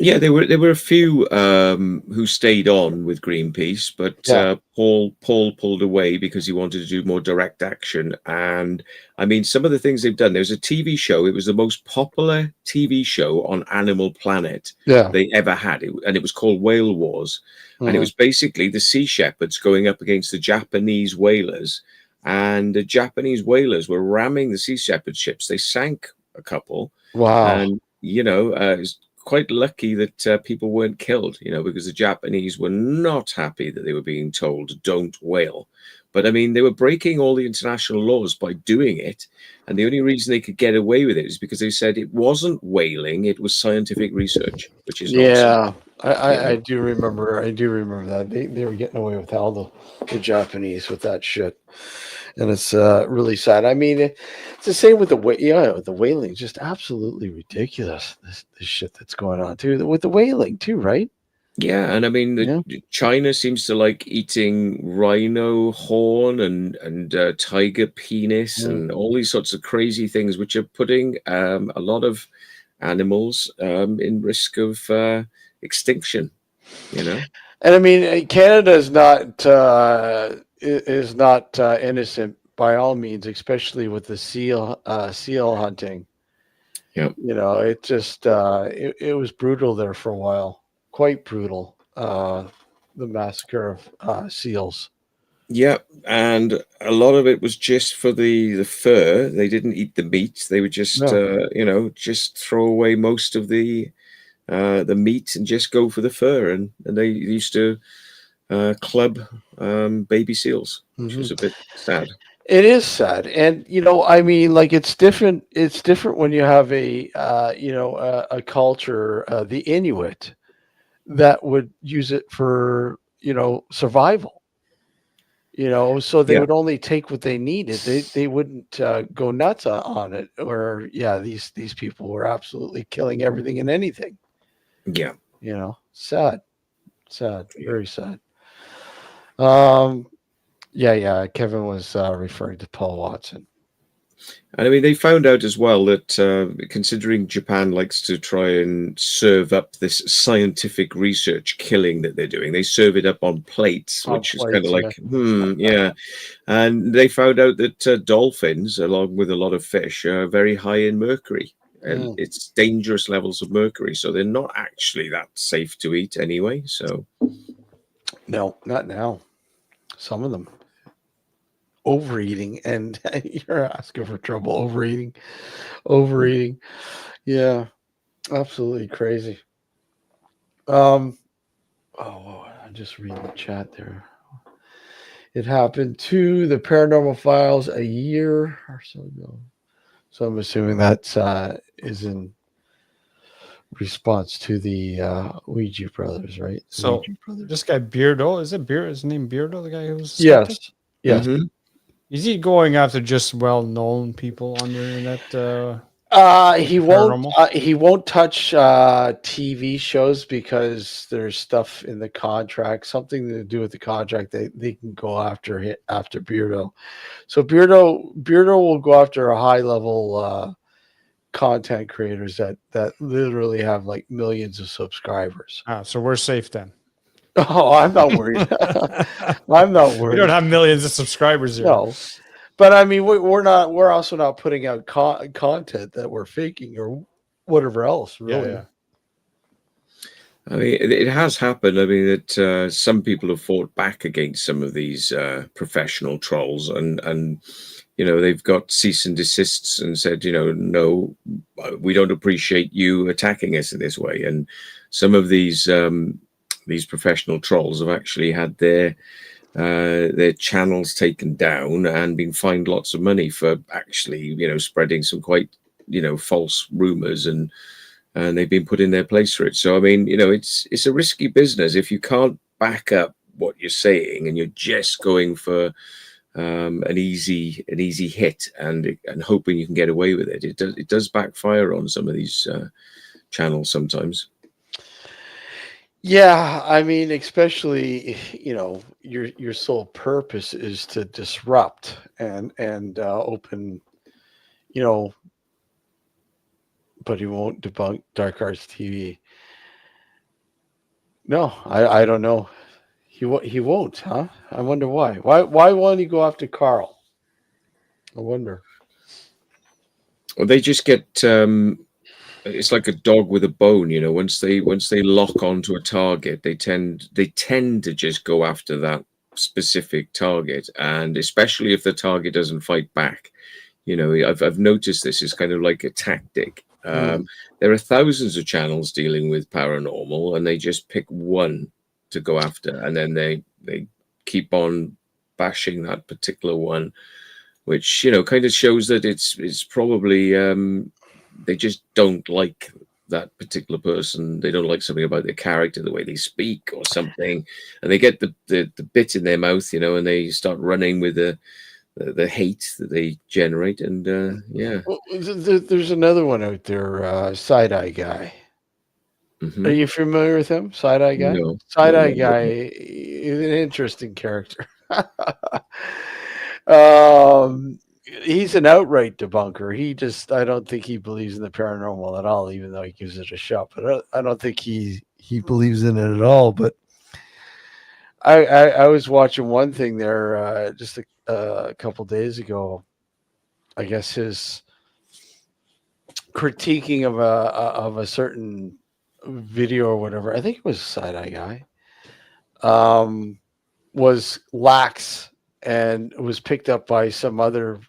Yeah, there were a few who stayed on with Greenpeace, but Paul pulled away because he wanted to do more direct action. And I mean, some of the things they've done. There's a TV show. It was the most popular TV show on Animal Planet they ever had, and it was called Whale Wars. And it was basically the Sea Shepherds going up against the Japanese whalers, and the Japanese whalers were ramming the Sea Shepherd ships. They sank a couple. Wow. And it's quite lucky that people weren't killed, because the Japanese were not happy that they were being told don't whale. But I mean, they were breaking all the international laws by doing it, and the only reason they could get away with it is because they said it wasn't whaling; it was scientific research, which is nonsense. I do remember. I do remember that they were getting away with all the Japanese with that shit, and it's really sad. I mean, it's the same with the whaling. Just absolutely ridiculous. This shit that's going on too with the whaling too, right? Yeah, and I mean, Yeah. China seems to like eating rhino horn and tiger penis Mm. and all these sorts of crazy things, which are putting a lot of animals in risk of extinction. You know. And I mean, Canada is not innocent by all means, especially with the seal hunting. Yeah. You know, it just it was brutal there for a while, quite brutal. The massacre of seals. Yeah, and a lot of it was just for the fur. They didn't eat the meat. They would just No, just throw away most of the meat and just go for the fur. And they used to club baby seals, which hmm was a bit sad. it is sad, and I mean, like it's different. It's different when you have a culture, the Inuit, that would use it for survival. So they Yeah, would only take what they needed. They wouldn't go nuts on it. Or yeah, these people were absolutely killing everything and anything. yeah. Sad, sad, Yeah. very sad. Um, yeah. Kevin was referring to Paul Watson. And I mean, they found out as well that considering Japan likes to try and serve up this scientific research killing that they're doing, they serve it up on plates, On which is kind of plates, yeah. like, yeah. And they found out that dolphins, along with a lot of fish, are very high in mercury. And Mm. it's dangerous levels of mercury. So they're not actually that safe to eat anyway. So, No, not now. Some of them overeating, and you're asking for trouble. Overeating. Yeah, absolutely crazy. Um, oh, I just read the chat there. It happened to the Paranormal Files a year or so ago. So I'm assuming that is in response to the Ouija brothers, right? The So Ouija brothers. this guy Beardo, is it Beard? His name Beardo, the guy who was Yes. skeptic? Yes. mhm. Is he going after just well-known people on the internet? He won't. Paranormal? He won't touch TV shows because there's stuff in the contract, something to do with the contract. They can go after Beardo. So Beardo will go after a high level content creators that literally have like millions of subscribers. So we're safe then. Oh, I'm not worried. I'm not We worried. don't have millions of subscribers here. No, but I mean, we're not. We're also not putting out content that we're faking or whatever else. Really. Yeah. I mean, it has happened. I mean, that some people have fought back against some of these professional trolls, and they've got cease and desists and said, no, we don't appreciate you attacking us in this way. And some of these professional trolls have actually had their channels taken down and been fined lots of money for actually, spreading some quite, false rumors, and they've been put in their place for it. So I mean, it's a risky business if you can't back up what you're saying and you're just going for an easy hit and hoping you can get away with it. It does backfire on some of these channels sometimes. Yeah, I mean, especially your sole purpose is to disrupt and open, but he won't debunk Dark Arts TV. No, I don't know. He won't, huh? I wonder why. Why won't he go after Carl? I wonder. Well, they just get it's like a dog with a bone, once they lock onto a target, they tend to just go after that specific target, and especially if the target doesn't fight back. I've noticed this is kind of like a tactic. There are thousands of channels dealing with paranormal, and they just pick one to go after, and then they keep on bashing that particular one, which kind of shows that it's probably they just don't like that particular person. They don't like something about their character, the way they speak or something, and they get the bit in their mouth, and they start running with the hate that they generate. And yeah. Well, there's another one out there, Side Eye Guy. Are you familiar with him? Side-eye guy? No, Side-eye no, no. guy is an interesting character. um, he's an outright debunker. I don't think he believes in the paranormal at all, even though he gives it a shot. But I don't think he believes in it at all. But I was watching one thing there just a couple days ago. I guess his critiquing of a certain video or whatever. I think it was Side-Eye Guy. Was lax and was picked up by some other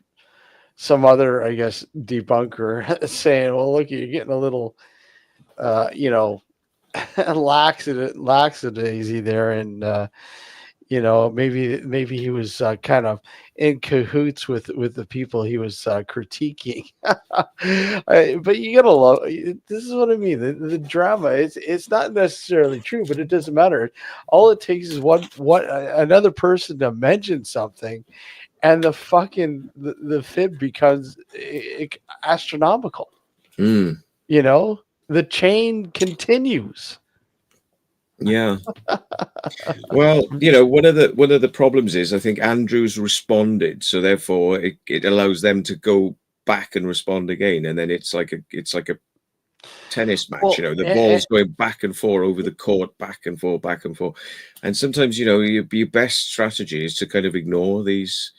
I guess debunker saying, well, look, you're getting a little laxadaisy there, and maybe he was kind of in cahoots with the people he was critiquing. But you gotta love. This is what I mean. The drama. It's not necessarily true, but it doesn't matter. All it takes is another person to mention something, and the fib becomes astronomical. Mm. The chain continues. Yeah. Well, one of the problems is I think Andrew's responded, so therefore it allows them to go back and respond again, and then it's like a tennis match. Well, the ball's going back and forth over the court, back and forth, and sometimes your best strategy is to kind of ignore these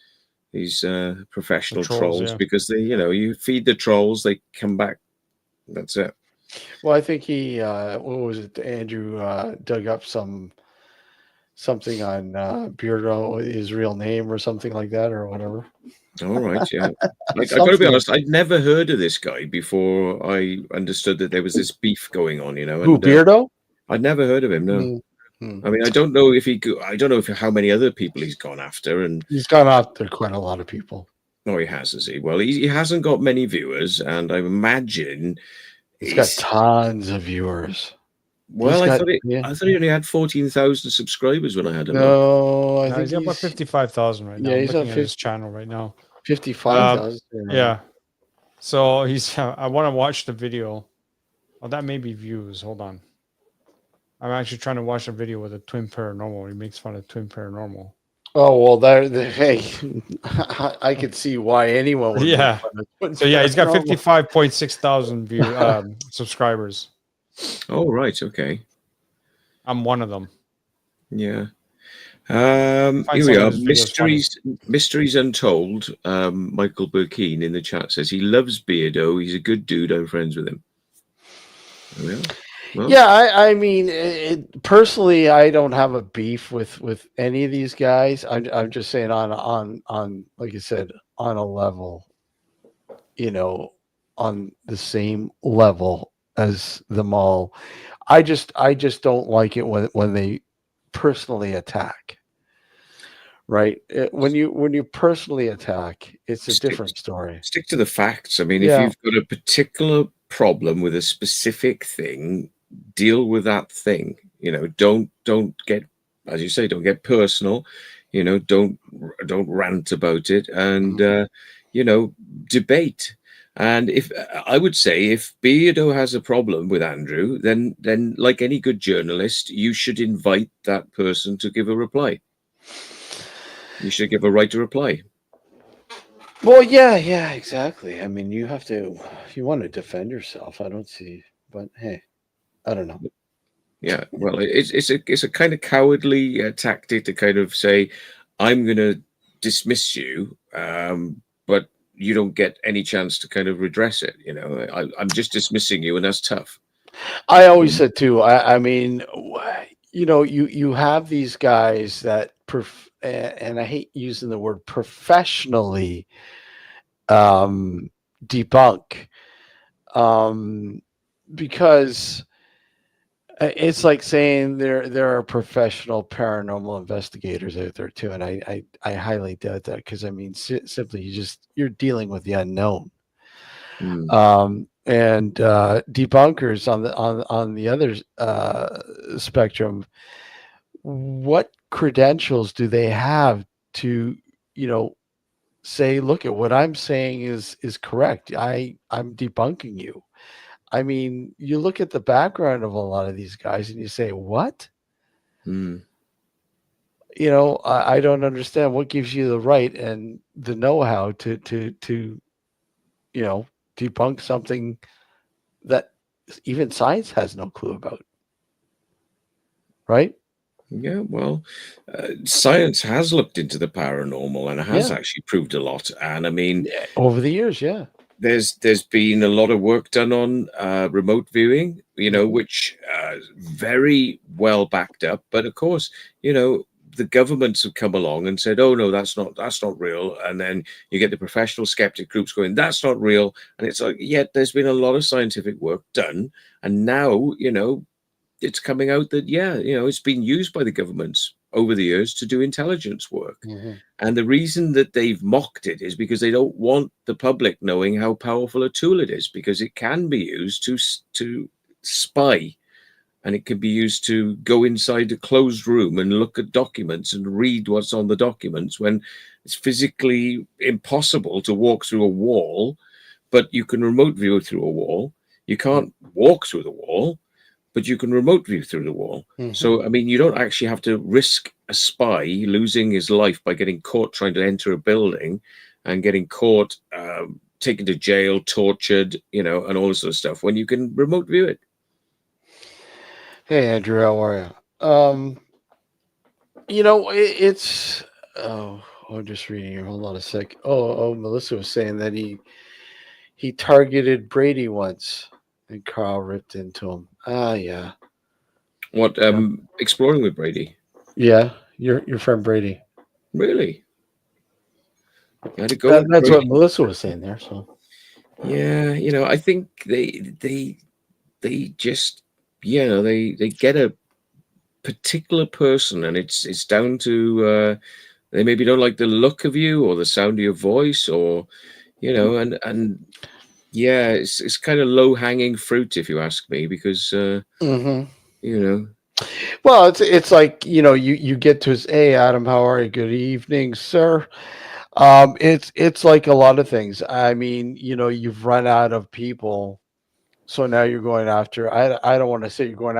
professional trolls, yeah. because they you feed the trolls, they come back. That's it. Well, I think he what was it? Andrew dug up something on Beardo, his real name or something like that, or whatever. All right, yeah. I got to be honest, I'd never heard of this guy before I understood that there was this beef going on. Who, Beardo? I'd never heard of him. No. I mean, I don't know how many other people he's gone after, and he's gone after quite a lot of people. Oh, he has he? Well, he hasn't got many viewers, and I imagine he's got tons of viewers. Well, I thought he only had 14,000 subscribers when I had him. No, I think he's got about 55,000 right now. Yeah, he's looking at his channel right now. 55,000. Yeah. So I want to watch the video. Oh, that may be views. Hold on. I'm actually trying to watch a video with a twin paranormal. He makes fun of twin paranormal. Oh, well, hey, I could see why anyone would. Yeah. So yeah, he's got 55.6 thousand subscribers. Oh, right. Okay. I'm one of them. Yeah. Here we are. Mysteries Untold. Michael Burkeen in the chat says he loves Beardo. He's a good dude. I'm friends with him. Well, yeah, I mean, personally, I don't have a beef with any of these guys. I'm just saying on like I said, on a level, on the same level as them all. I just don't like it when they personally attack. Right? When you personally attack, it's a different story. Stick to the facts. I mean, if you've got a particular problem with a specific thing, deal with that thing. Don't get, as you say, don't get personal. Don't rant about it, and debate. And I would say if Beardo has a problem with Andrew, then like any good journalist, you should invite that person to give a reply. You should give a right to reply. Well, yeah, exactly. I mean, you want to defend yourself. I don't see, but hey, I don't know. Yeah, well, it's a kind of cowardly tactic to kind of say, I'm going to dismiss you, but you don't get any chance to kind of redress it. I'm just dismissing you, and that's tough. I always said too. I mean, you have these guys that, and I hate using the word professionally, debunk, because it's like saying there are professional paranormal investigators out there too, and I highly doubt that, because I mean, simply you're dealing with the unknown. And debunkers on the other spectrum, what credentials do they have to say, look, at what I'm saying is correct? I'm debunking you. I mean, you look at the background of a lot of these guys and you say, what? Mm. You know, I don't understand what gives you the right and the know-how to you know, debunk something that even science has no clue about, right? Yeah, well, science has looked into the paranormal and has Yeah. actually proved a lot. And I mean, Yeah, over the years, yeah. there's been a lot of work done on remote viewing, Mhm. which very well backed up. But of course, the governments have come along and said, "Oh no, that's not real." And then you get the professional skeptic groups going, "That's not real." And it's like, yet there's been a lot of scientific work done, and now it's coming out that it's been used by the governments over the years to do intelligence work. Mhm. And the reason that they've mocked it is because they don't want the public knowing how powerful a tool it is, because it can be used to spy, and it can be used to go inside a closed room and look at documents and read what's on the documents when it's physically impossible to walk through a wall, but you can remote view through a wall. You can't walk through the wall, but you can remote view through the wall. Mhm. So, I mean, you don't actually have to risk a spy losing his life by getting caught trying to enter a building and getting caught, taken to jail, tortured, and all this sort of stuff when you can remote view it. Hey, Andrew, how are you? It's oh, I'm just reading here. Hold on a sec. Oh, Melissa was saying that he targeted Brady once, and Carl ripped into him. Ah, yeah, What, yeah, exploring with Brady? yeah. Your friend Brady. Really? You had to go with That's what Brady? Melissa was saying there. So Yeah, I think they just, they get a particular person, and it's down to they maybe don't like the look of you or the sound of your voice, or and yeah, it's kind of low hanging fruit, if you ask me, because hmm you know well, it's like you get to his. Hey, Adam, how are you? Good evening, sir. It's like a lot of things. I mean, you've run out of people. So now you're going after. I don't want to say you're going.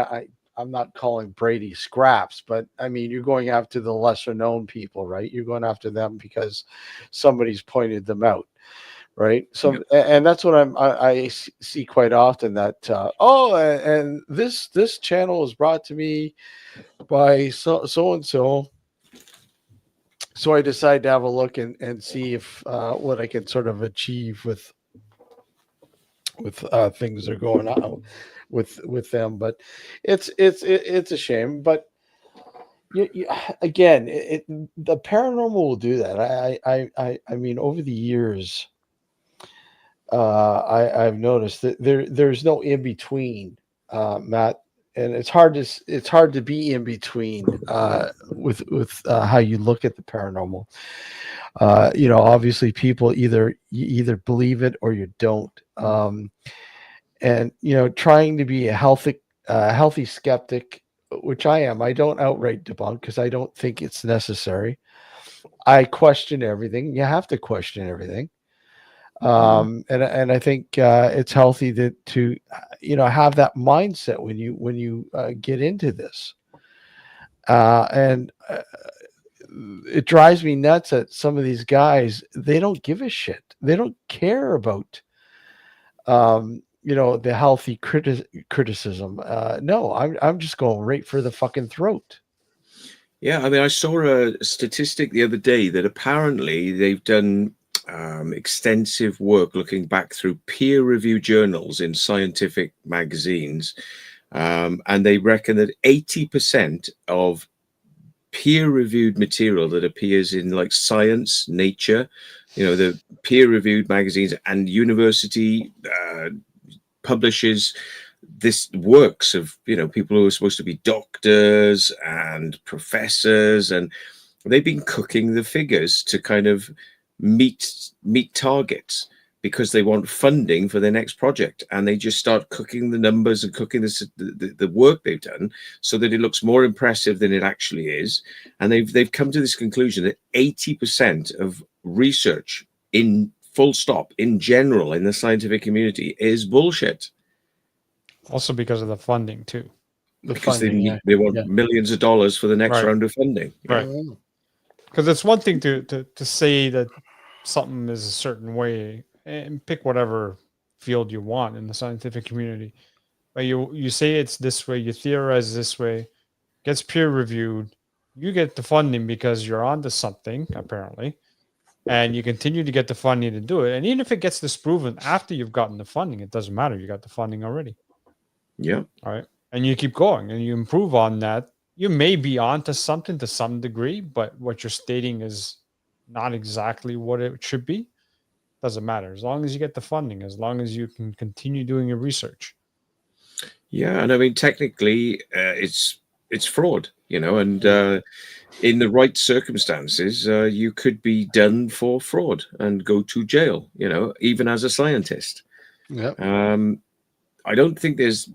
I'm not calling Brady scraps, but I mean you're going after the lesser known people, right? You're going after them because somebody's pointed them out, right? yeah. So and that's what see quite often. That and this channel is brought to me by so and so. So I decided to have a look and see if what I can sort of achieve with things that are going on with them. But it's a shame. But again, the paranormal will do that. I mean, over the years, I've noticed that there's no in between, Matt, and it's hard to be in between with how you look at the paranormal. Obviously, people you either believe it or you don't. And trying to be a healthy skeptic, which I am. I don't outright debunk because I don't think it's necessary. I question everything. You have to question everything. And I think it's healthy to have that mindset when you get into this. And it drives me nuts that some of these guys, they don't give a shit. They don't care about the healthy criticism. No, I'm just going right for the fucking throat. Yeah, I mean, I saw a statistic the other day that apparently they've done extensive work looking back through peer-reviewed journals in scientific magazines, and they reckon that 80% of peer-reviewed material that appears in like Science, Nature, the peer-reviewed magazines and university publishes this works of people who are supposed to be doctors and professors, and they've been cooking the figures to kind of meet targets because they want funding for their next project, and they just start cooking the numbers and cooking the work they've done so that it looks more impressive than it actually is. And they've come to this conclusion that 80% of research in full stop in general in the scientific community is bullshit. Also because of the funding too. The because funding, yeah. they want Yeah. millions of dollars for the next Right. round of funding. Right. Because it's one thing to say that something is a certain way and pick whatever field you want in the scientific community. But you say it's this way, you theorize this way, gets peer reviewed, you get the funding because you're onto something, apparently, and you continue to get the funding to do it. And even if it gets disproven after you've gotten the funding, it doesn't matter. You got the funding already. Yeah. All right. And you keep going and you improve on that. You may be onto something to some degree, but what you're stating is not exactly what it should be. Doesn't matter. As long as you get the funding, as long as you can continue doing your research. Yeah, and I mean, technically, it's fraud, and in the right circumstances, you could be done for fraud and go to jail, even as a scientist. Yeah. I don't think there's,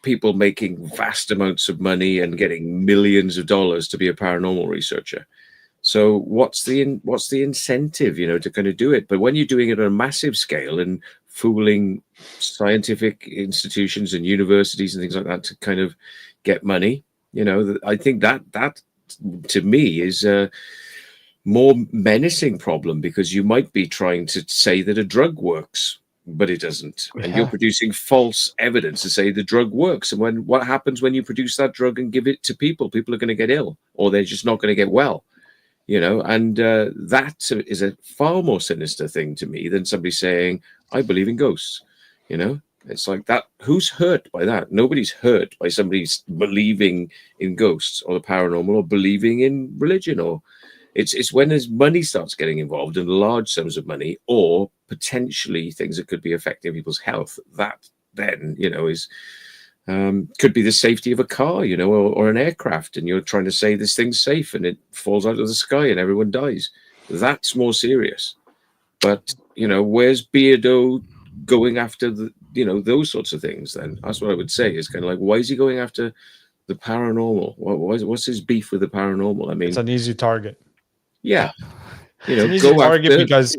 people making vast amounts of money and getting millions of dollars to be a paranormal researcher. So what's the incentive, to kind of do it? But when you're doing it on a massive scale and fooling scientific institutions and universities and things like that to kind of get money, I think that to me is a more menacing problem, because you might be trying to say that a drug works, but it doesn't. And you're producing false evidence to say the drug works. And what happens when you produce that drug and give it to people? People are going to get ill, or they're just not going to get well. And that is a far more sinister thing to me than somebody saying, I believe in ghosts. It's like that. Who's hurt by that? Nobody's hurt by somebody's believing in ghosts or the paranormal or believing in religion. Or it's when there's money starts getting involved, and large sums of money, or potentially things that could be affecting people's health. That then, is could be the safety of a car, or an aircraft, and you're trying to say this thing's safe and it falls out of the sky and everyone dies. That's more serious. But, where's Beardo going after those sorts of things then? That's what I would say, is kind of like, why is he going after the paranormal? What's his beef with the paranormal? I mean, it's an easy target. Yeah. It's an easy target because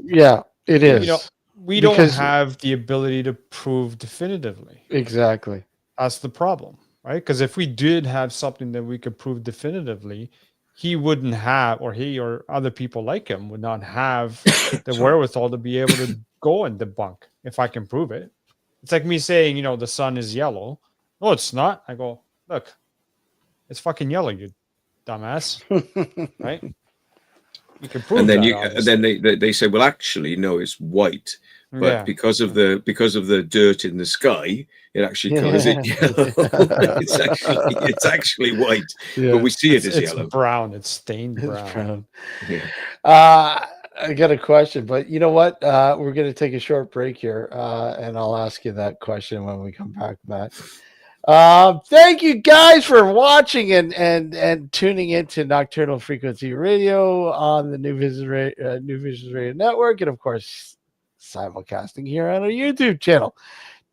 it is. We don't have the ability to prove definitively. Exactly. That's the problem, right? Because if we did have something that we could prove definitively, he wouldn't have, or he or other people like him would not have the wherewithal to be able to go and debunk if I can prove it. It's like me saying, the sun is yellow. No, it's not. I go, look, it's fucking yellow, you dumbass. Right? You can prove and then that, and then they say, well, actually, no, it's white. But because of the dirt in the sky, it actually colors it yellow. it's actually white, but we see it as yellow. It's brown. It's stained brown. Yeah. I got a question, but you know what? We're going to take a short break here, and I'll ask you that question when we come back, Matt. Thank you guys for watching and tuning into Nocturnal Frequency Radio on the New Visions Radio Network, and of course, simulcasting here on our YouTube channel.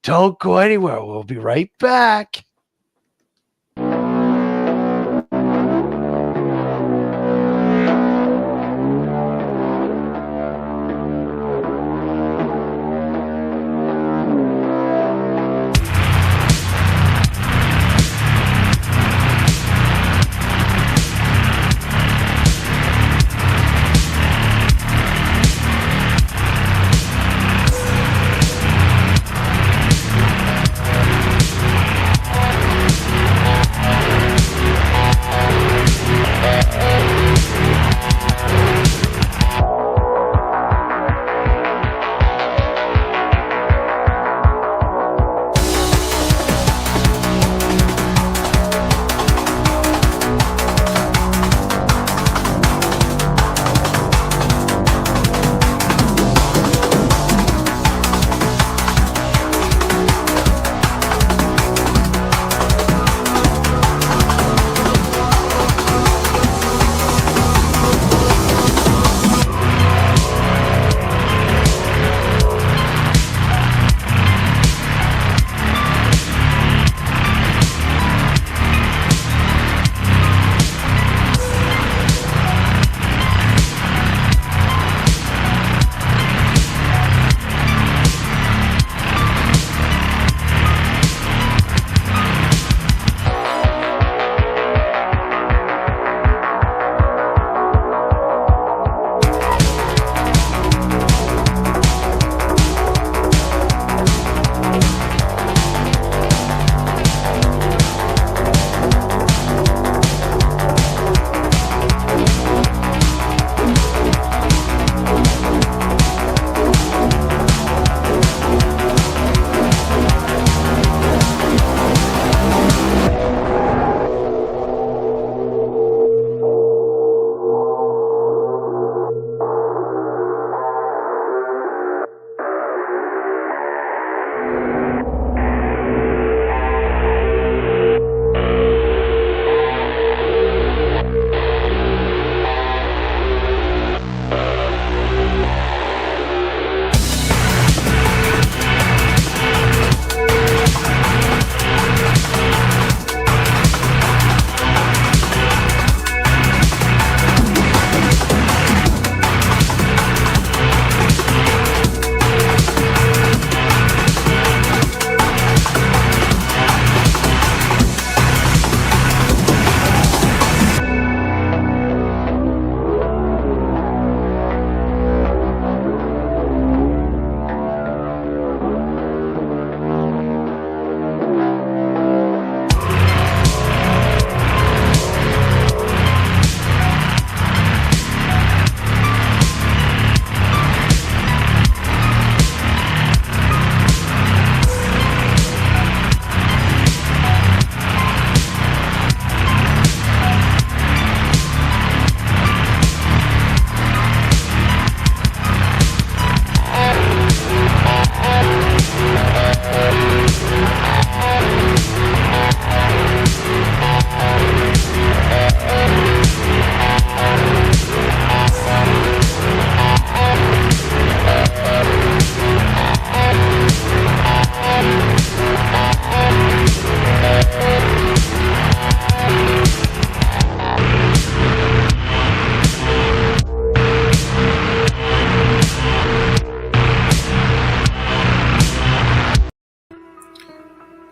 Don't go anywhere. We'll be right back.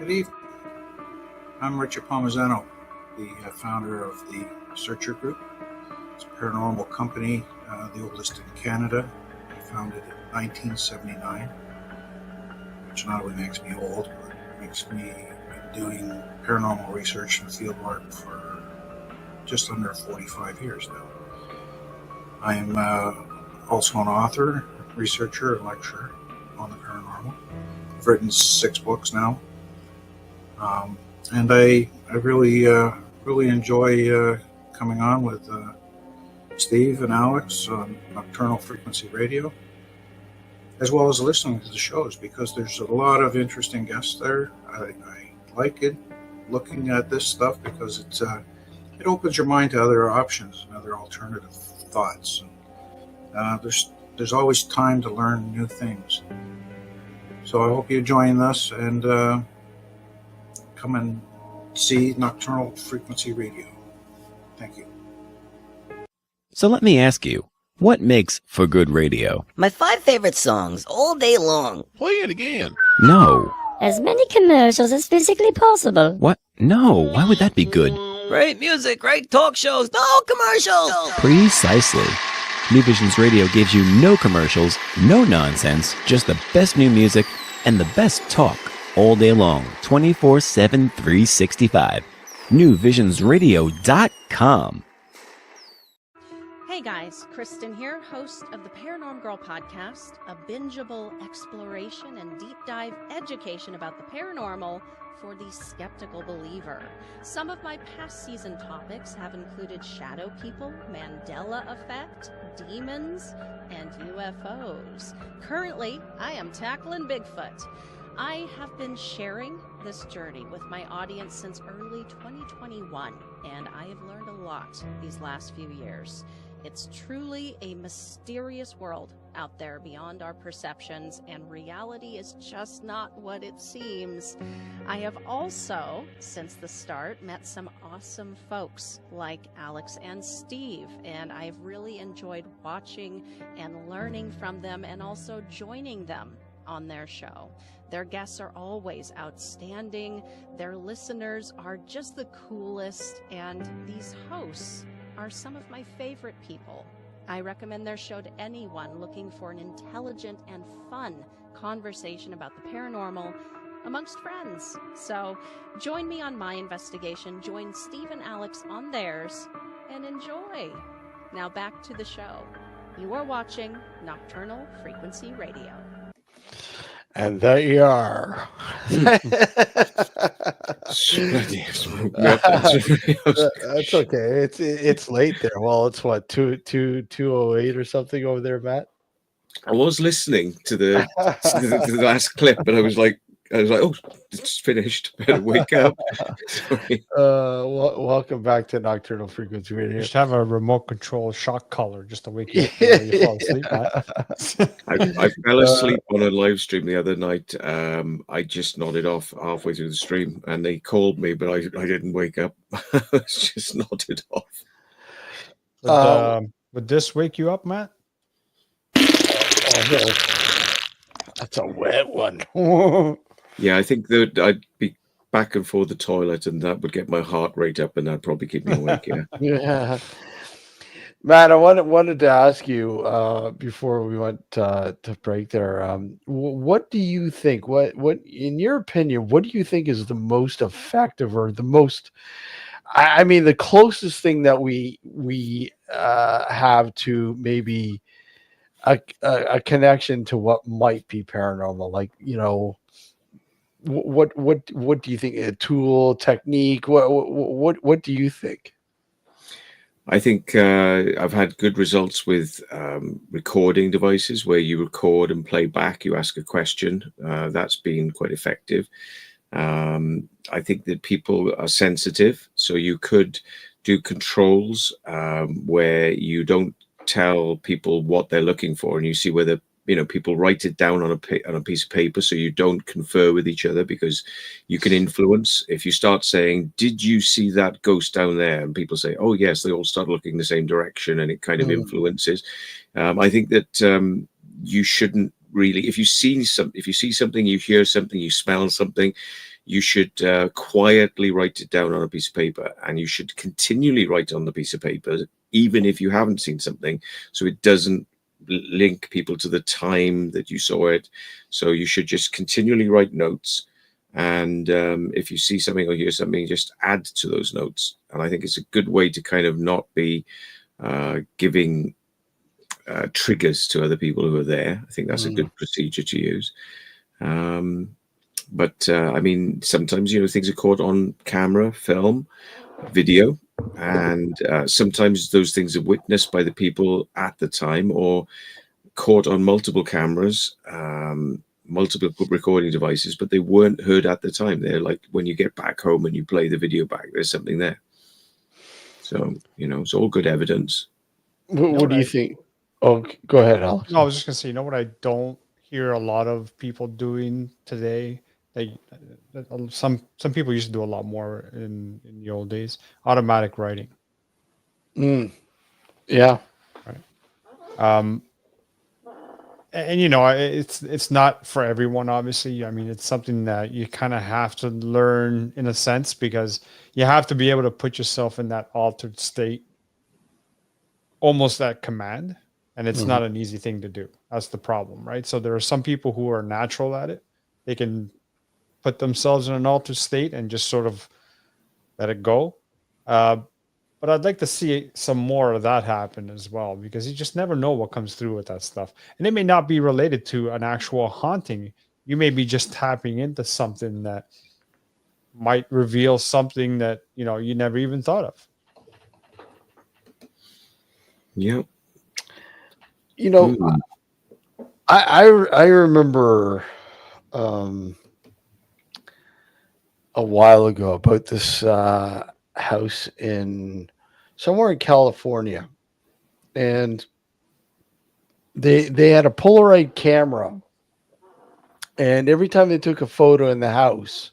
Good evening. I'm Richard Palmisano, the founder of the Searcher Group. It's a paranormal company, the oldest in Canada. I founded in 1979, which not only makes me old, but makes me doing paranormal research and field work for just under 45 years now. I am also an author, researcher, and lecturer on the paranormal. I've written 6 books now. And I really enjoy coming on with Steve and Alex on Nocturnal Frequency Radio, as well as listening to the shows, because there's a lot of interesting guests there. I like it, looking at this stuff, because it opens your mind to other options and other alternative thoughts. And, there's always time to learn new things. So I hope you join us and come and see Nocturnal Frequency Radio. Thank you. So let me ask you, what makes for good radio? My 5 favorite songs all day long. Play it again. No. As many commercials as physically possible. What? No, why would that be good? Great music, great talk shows, no commercials! Precisely. New Visions Radio gives you no commercials, no nonsense, just the best new music and the best talk all day long, 24/7, 365. NewVisionsRadio.com. Hey guys, Kristen here, host of the Paranormal Girl podcast, a bingeable exploration and deep dive education about the paranormal for the skeptical believer. Some of my past season topics have included shadow people, Mandela effect, demons, and UFOs. Currently, I am tackling Bigfoot. I have been sharing this journey with my audience since early 2021, and I have learned a lot these last few years. It's truly a mysterious world out there beyond our perceptions, and reality is just not what it seems. I have also, since the start, met some awesome folks like Alex and Steve, and I've really enjoyed watching and learning from them and also joining them on their show. Their guests are always outstanding, their listeners are just the coolest, and these hosts are some of my favorite people. I recommend their show to anyone looking for an intelligent and fun conversation about the paranormal amongst friends. So join me on my investigation, join Steve and Alex on theirs, and enjoy. Now back to the show. You are watching Nocturnal Frequency Radio. And there you are. That's okay. It's late there. Well, it's what, 2:08 or something over there, Matt? I was listening to the last clip, but I was like, oh, it's finished. Better wake up. Sorry. Welcome back to Nocturnal Frequency Radio. Just have a remote control shock collar just to wake you up before you fall asleep. I fell asleep on a live stream the other night. I just nodded off halfway through the stream, and they called me, but I didn't wake up. I just nodded off. Would this wake you up, Matt? That's a wet one. Yeah, I think that I'd be back and forth the toilet, and that would get my heart rate up, and that'd probably keep me awake. Yeah. Yeah. Matt, I wanted to ask you before we went to break there. What do you think? What in your opinion? What do you think is the most effective, or the most? I mean, the closest thing that we have to maybe a connection to what might be paranormal, like, you know. What do you think? A tool, technique? What do you think? I think I've had good results with recording devices where you record and play back. You ask a question. That's been quite effective. I think that people are sensitive, so you could do controls where you don't tell people what they're looking for, and you see whether people write it down on a piece of paper, so you don't confer with each other, because you can influence. If you start saying, "Did you see that ghost down there?" and people say, "Oh yes," they all start looking the same direction, and it kind of influences. I think that you shouldn't really, if you see something, you hear something, you smell something, you should quietly write it down on a piece of paper, and you should continually write on the piece of paper, even if you haven't seen something, so it doesn't link people to the time that you saw it. So you should just continually write notes, and if you see something or hear something, just add to those notes. And I think it's a good way to kind of not be giving triggers to other people who are there. I think that's a good procedure to use. But I mean, sometimes, things are caught on camera, film, video, and sometimes those things are witnessed by the people at the time, or caught on multiple cameras, multiple recording devices, but they weren't heard at the time. They're like, when you get back home and you play the video back, there's something there. So, it's all good evidence. What do you think? Oh, go ahead, Alex. No, I was just gonna say, what I don't hear a lot of people doing today. Some people used to do a lot more in the old days. Automatic writing. Yeah. Right. And it's not for everyone, obviously. I mean, it's something that you kind of have to learn in a sense, because you have to be able to put yourself in that altered state almost at command. And it's not an easy thing to do. That's the problem, right? So there are some people who are natural at it. They can put themselves in an altered state and just sort of let it go. But I'd like to see some more of that happen as well, because you just never know what comes through with that stuff. And it may not be related to an actual haunting. You may be just tapping into something that might reveal something that, you never even thought of. Yeah. I remember a while ago about this house somewhere in California, and they had a Polaroid camera, and every time they took a photo in the house,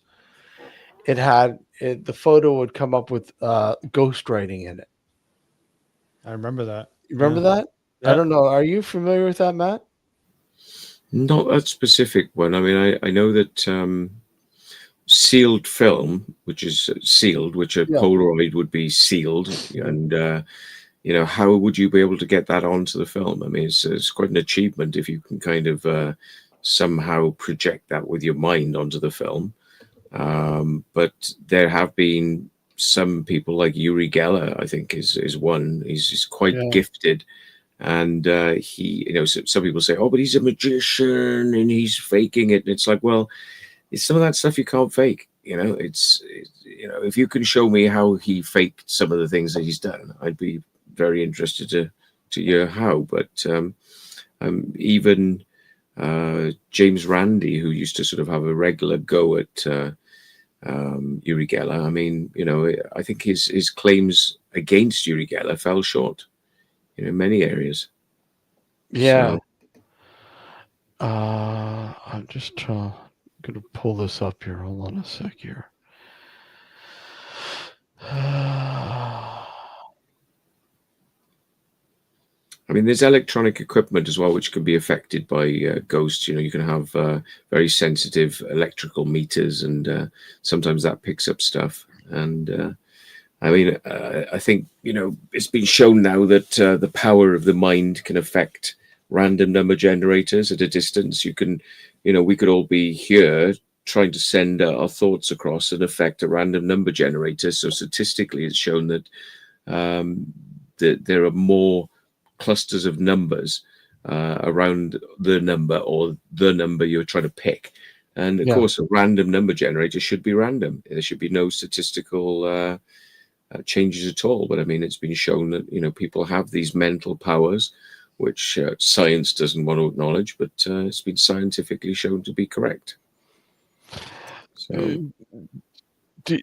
the photo would come up with ghostwriting in it. I remember that. You remember that? Yeah. I don't know. Are you familiar with that, Matt? Not that specific one. I mean, I know that sealed film, which is sealed, which a Polaroid would be sealed, and how would you be able to get that onto the film? I mean, it's quite an achievement if you can kind of somehow project that with your mind onto the film. But there have been some people, like Uri Geller, I think is one. He's quite gifted. And some people say, oh, but he's a magician and he's faking it. And it's like, well, it's some of that stuff you can't fake. If you can show me how he faked some of the things that he's done, I'd be very interested to hear how. But even James Randi, who used to sort of have a regular go at Uri Geller, I mean, I think his claims against Uri Geller fell short. In many areas. Yeah. So. I'm just going to pull this up here. Hold on a sec here. I mean, there's electronic equipment as well, which can be affected by ghosts. You can have very sensitive electrical meters, and sometimes that picks up stuff. And I mean, I think, it's been shown now that the power of the mind can affect random number generators at a distance. You can, we could all be here trying to send our thoughts across and affect a random number generator. So statistically, it's shown that there are more clusters of numbers around the number or the number you're trying to pick. And of course, a random number generator should be random. There should be no statistical changes at all. But I mean, it's been shown that people have these mental powers, which science doesn't want to acknowledge, but it's been scientifically shown to be correct. So, do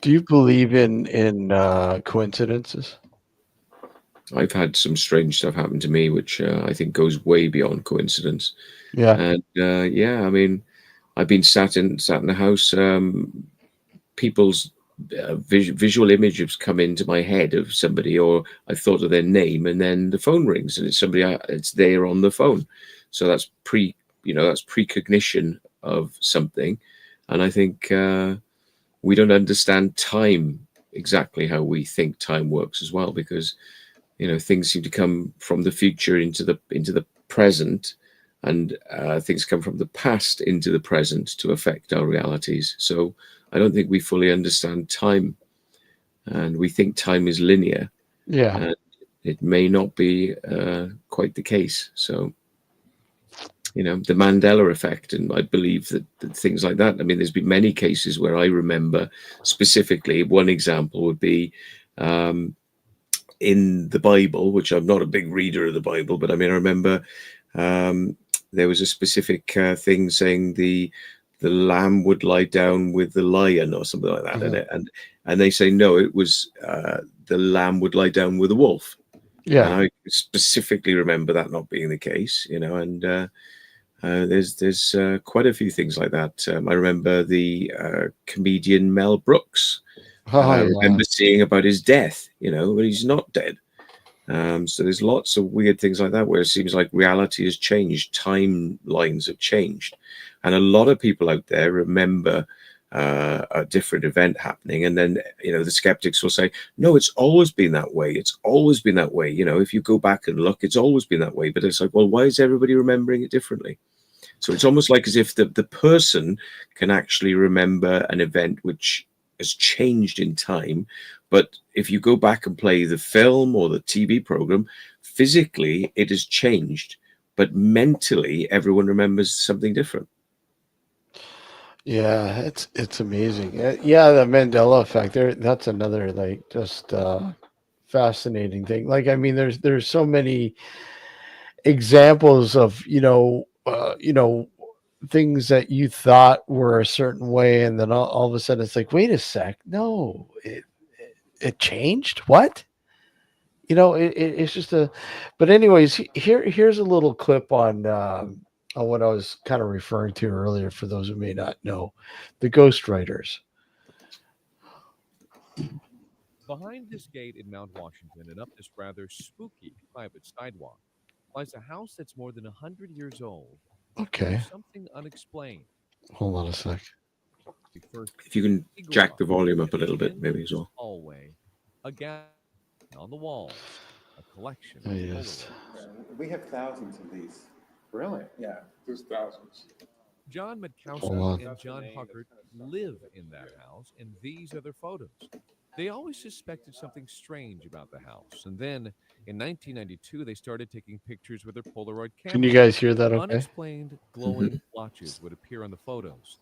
you believe in coincidences? I've had some strange stuff happen to me, which I think goes way beyond coincidence. Yeah, and I mean, I've been sat in the house. People's visual images come into my head of somebody, or I thought of their name, and then the phone rings and it's somebody. It's there on the phone, so that's that's precognition of something, and I think we don't understand time exactly how we think time works as well, because things seem to come from the future into the present, and things come from the past into the present to affect our realities. So I don't think we fully understand time, and we think time is linear. Yeah. And it may not be quite the case. So, the Mandela effect, and I believe that things like that. I mean, there's been many cases where I remember specifically. One example would be in the Bible, which I'm not a big reader of the Bible, but I mean, I remember there was a specific thing saying the lamb would lie down with the lion or something like that, and they say no, it was the lamb would lie down with a wolf. Yeah. And I specifically remember that not being the case, and there's quite a few things like that. I remember the comedian Mel Brooks. I remember seeing about his death, but he's not dead. So there's lots of weird things like that where it seems like reality has changed, timelines have changed, and a lot of people out there remember a different event happening, and then the skeptics will say, no, it's always been that way, it's always been that way, if you go back and look, it's always been that way. But it's like, well, why is everybody remembering it differently? So it's almost like as if the person can actually remember an event which has changed in time, but if you go back and play the film or the TV program, physically it has changed, but mentally everyone remembers something different. Yeah, it's amazing. Yeah, the Mandela effect. That's another just fascinating thing. Like, I mean, there's so many examples of things that you thought were a certain way, and then all of a sudden it's like, wait a sec, no, it changed. What? It's just but anyways, here's a little clip on what I was kind of referring to earlier, for those who may not know, the ghostwriters. Behind this gate in Mount Washington and up this rather spooky private sidewalk lies a house that's more than 100 years old. Okay. There's something unexplained. Hold on a sec. If you can jack the volume up a little bit, maybe as well. Hallway, a gap on the walls, a collection of Yes. Polaroids. We have thousands of these. Really? Yeah, there's thousands. John Hold Matkowski on. and John Huckert live in that house, and these are their photos. They always suspected something strange about the house, and then in 1992 they started taking pictures with their Polaroid camera. Can you guys hear that okay? Unexplained glowing blotches would appear on the photos.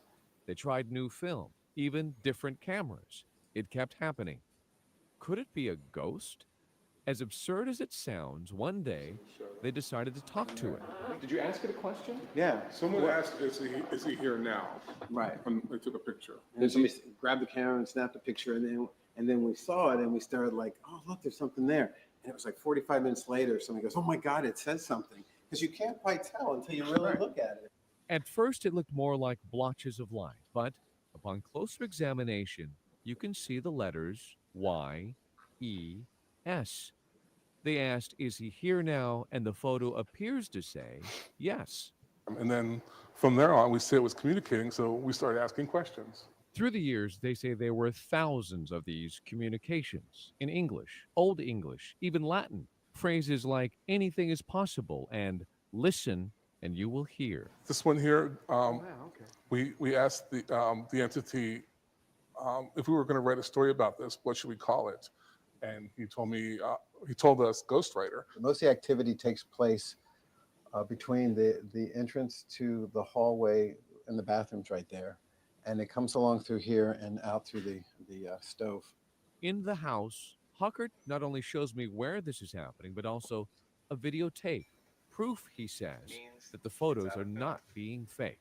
They tried new film, even different cameras. It kept happening. Could it be a ghost? As absurd as it sounds, one day they decided to talk to it. Did you ask it a question? Yeah. Someone asked, is he here now? Right. When they took a picture. And somebody grabbed the camera and snapped a picture, and then we saw it, and we started like, oh, look, there's something there. And it was like 45 minutes later, somebody goes, oh my God, it says something. Because you can't quite tell until you really look at it. At first, it looked more like blotches of light, but upon closer examination, you can see the letters Y, E, S. They asked, is he here now? And the photo appears to say yes. And then from there on, we said it was communicating, so we started asking questions. Through the years, they say there were thousands of these communications in English, Old English, even Latin. Phrases like anything is possible and listen and you will hear. This one here, we asked the entity if we were going to write a story about this, what should we call it? And he told us ghostwriter. Most of the activity takes place between the entrance to the hallway and the bathrooms right there. And it comes along through here and out through the stove. In the house, Huckert not only shows me where this is happening, but also a videotape. Proof, he says, that the photos are not being faked.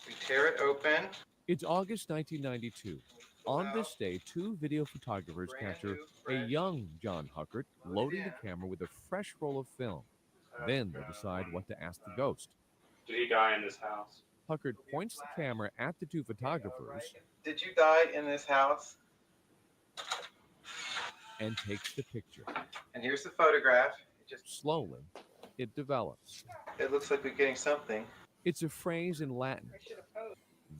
We tear it open. It's August 1992. On this day, two video photographers capture a young John Huckert loading the camera with a fresh roll of film. Then they decide what to ask the ghost. Did he die in this house? Huckert points the camera at the two photographers. Did you die in this house? and takes the picture. And here's the photograph. Slowly, it develops. It looks like we're getting something. It's a phrase in Latin.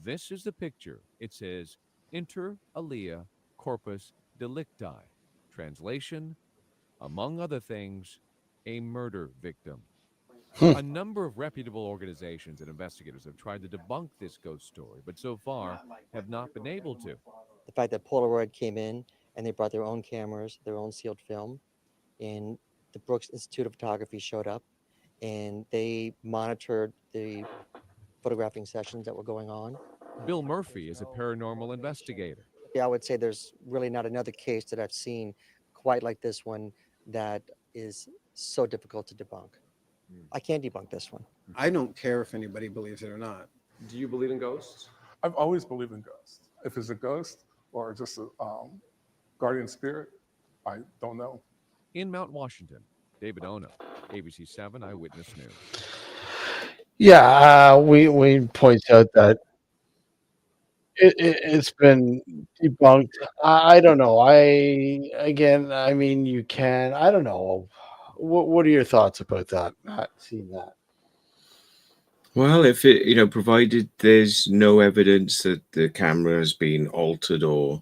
This is the picture. It says, Inter alia corpus delicti. Translation, among other things, a murder victim. A number of reputable organizations and investigators have tried to debunk this ghost story, but so far have not been able to. The fact that Polaroid came in and they brought their own cameras, their own sealed film, and the Brooks Institute of Photography showed up and they monitored the photographing sessions that were going on. Bill Murphy is a paranormal investigator. Yeah, I would say there's really not another case that I've seen quite like this one that is so difficult to debunk. I can't debunk this one. I don't care if anybody believes it or not. Do you believe in ghosts? I've always believed in ghosts. If it's a ghost or just a guardian spirit, I don't know. In Mount Washington, David Ono, ABC 7 Eyewitness News. Yeah, we point out that it's been debunked. I don't know. I mean, you can. I don't know. What are your thoughts about that? Not seeing that. Well, if it, provided there's no evidence that the camera has been altered or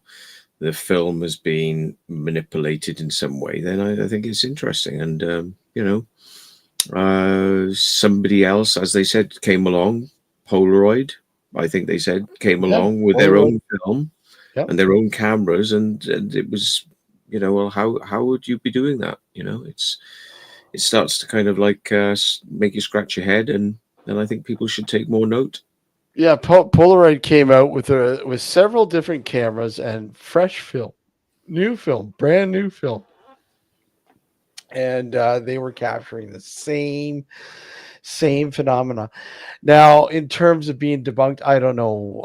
the film has been manipulated in some way, then I think it's interesting. And, somebody else, as they said, came along, Polaroid, I think they said, came along with their own film and their own cameras. And it was, well, how would you be doing that? It starts to kind of like make you scratch your head. And I think people should take more note. Yeah, Polaroid came out with several different cameras and fresh film, brand new film, and they were capturing the same phenomena. Now, in terms of being debunked, I don't know.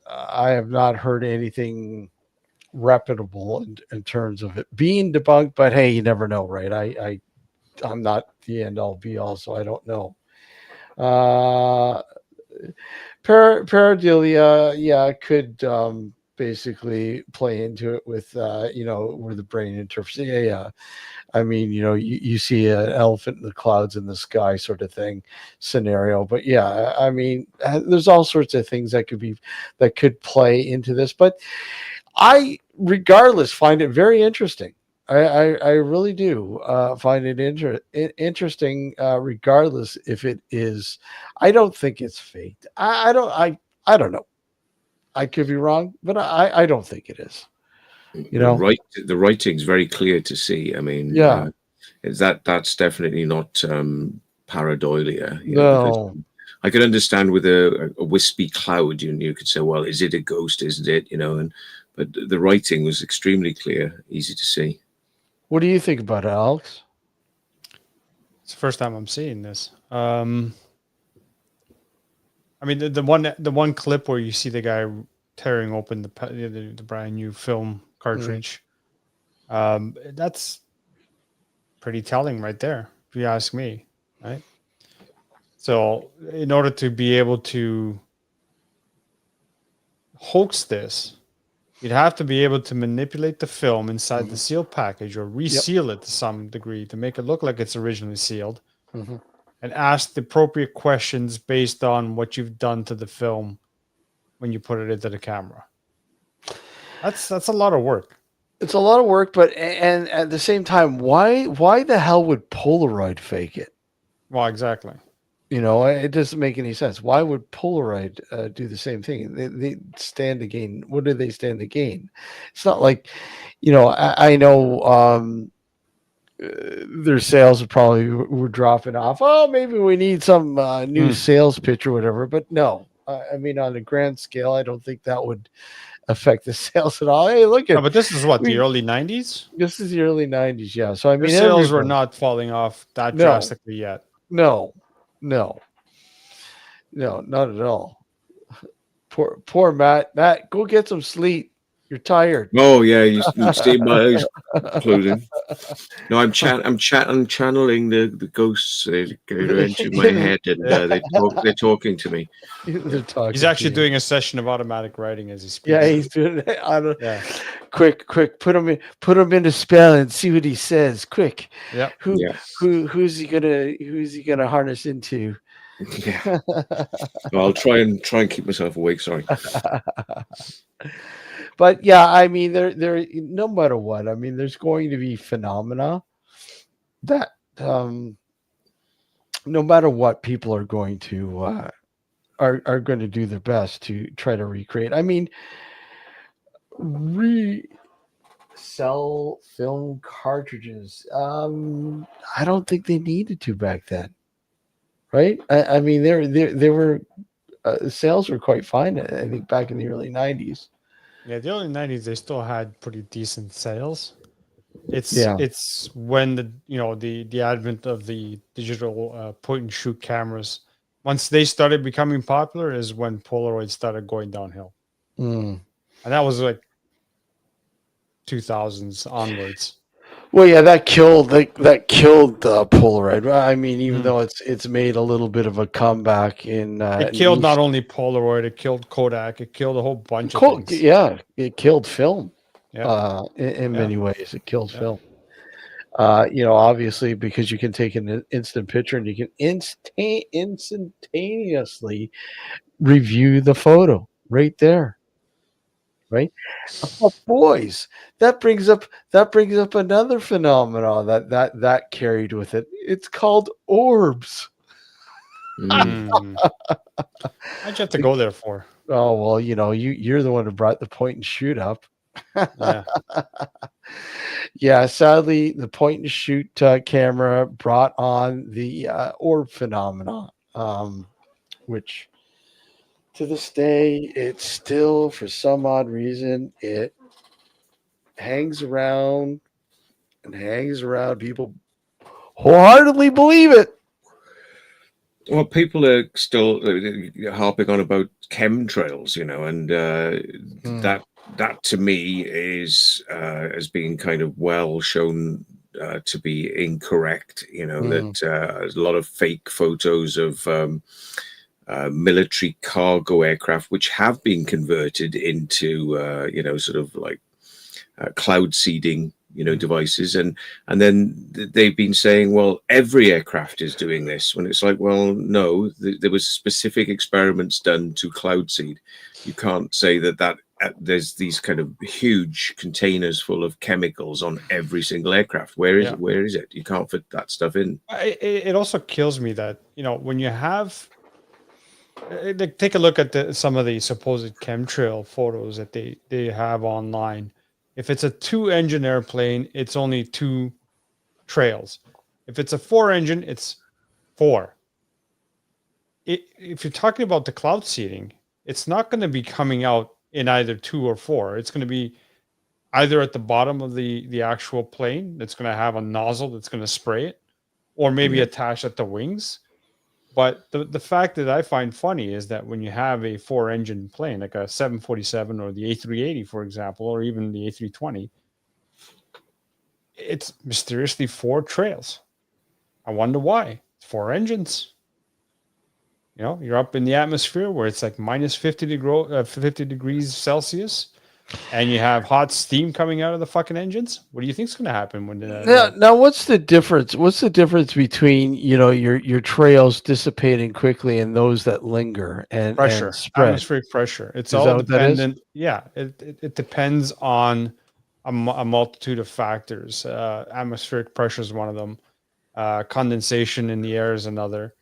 I have not heard anything reputable in terms of it being debunked. But hey, you never know, right? I'm not the end all be all, so I don't know. Pareidolia, could basically play into it with where the brain interprets. Yeah. I mean, you see an elephant in the clouds in the sky sort of thing scenario. But yeah, I mean, there's all sorts of things that could play into this. But I, regardless, find it very interesting. I really do find it interesting, regardless if it is. I don't think it's faked. I don't know. I could be wrong, but I don't think it is. The writing's very clear to see. I mean, yeah, that's definitely not pareidolia. No. I could understand with a wispy cloud, you could say, well, is it a ghost? Isn't it? But the writing was extremely clear, easy to see. What do you think about it, Alex? It's the first time I'm seeing this. I mean, the one clip where you see the guy tearing open the brand new film cartridge, that's pretty telling right there, if you ask me, right? So in order to be able to hoax this, you'd have to be able to manipulate the film inside the sealed package or reseal it to some degree to make it look like it's originally sealed, and ask the appropriate questions based on what you've done to the film when you put it into the camera. That's a lot of work. It's a lot of work, but and at the same time, why the hell would Polaroid fake it? Well, exactly. It doesn't make any sense. Why would Polaroid do the same thing? They stand to gain. What do they stand to gain? It's not like, I know their sales probably were dropping off. Oh, maybe we need some new sales pitch or whatever. But no, I mean, on a grand scale, I don't think that would affect the sales at all. Hey, look at. But this is the early 90s. This is the early 90s, yeah. So I mean, sales were not falling off that drastically yet. No, not at all. Poor Matt. Matt, go get some sleep. You're tired. Oh yeah, you can see my eyes closing. No, I'm channeling the ghosts. They're entering my head, and they're talking to me. They're talking. He's actually to you. doing a session of automatic writing as he speaks. Yeah, he's doing it. Yeah. Quick, put him into spell and see what he says. Quick. Yeah. Who's he gonna harness into? Yeah. Well, I'll try and keep myself awake. Sorry. But yeah, I mean, there no matter what, I mean, there's going to be phenomena that no matter what, people are going to are going to do their best to try to recreate. I mean, sell film cartridges. I don't think they needed to back then, right? I mean, they were sales were quite fine. I think back in the early '90s. Yeah, the early '90s they still had pretty decent sales. Yeah. It's when the advent of the digital point and shoot cameras, once they started becoming popular, is when Polaroid started going downhill, Mm. and that was like 2000s onwards. Well, yeah, that killed Polaroid. I mean, even though it's made a little bit of a comeback in It killed not only Polaroid, it killed Kodak, it killed a whole bunch of things. Yeah, it killed film. Yeah. In many ways, it killed Yeah. film. Obviously, because you can take an instant picture and you can instantaneously review the photo right there. Right? Oh, boys, that brings up another phenomenon that carried with it. It's called orbs. Why'd you have to go there for? Oh well, you're the one who brought the point and shoot up. Yeah. Yeah, sadly, the point and shoot camera brought on the orb phenomenon, which to this day, it's still, for some odd reason, it hangs around and hangs around. People wholeheartedly believe it. Well, people are still harping on about chemtrails, and that to me is has been kind of well shown to be incorrect. That there's a lot of fake photos of military cargo aircraft which have been converted into sort of like cloud seeding devices, and then they've been saying, well, every aircraft is doing this, when it's like, well, no, there was specific experiments done to cloud seed. You can't say that there's these kind of huge containers full of chemicals on every single aircraft. Where is it? You can't fit that stuff in. It also kills me that when you have take a look at some of the supposed chemtrail photos that they have online. If it's a 2-engine airplane, it's only 2 trails. If it's a 4-engine, it's 4. If you're talking about the cloud seeding, it's not going to be coming out in either 2 or 4. It's going to be either at the bottom of the actual plane that's going to have a nozzle that's going to spray it, or maybe attached at the wings. But the fact that I find funny is that when you have a 4-engine plane, like a 747 or the A380, for example, or even the A320, it's mysteriously 4 trails. I wonder why. 4 engines. You're up in the atmosphere where it's like minus 50 degrees Celsius, and you have hot steam coming out of the fucking engines. What do you think is going to happen when now what's the difference? What's the difference between your trails dissipating quickly and those that linger and pressure, spread? atmospheric pressure? It's Is all that what that is? dependent. Yeah, it depends on a multitude of factors. Atmospheric pressure is one of them. Condensation in the air is another.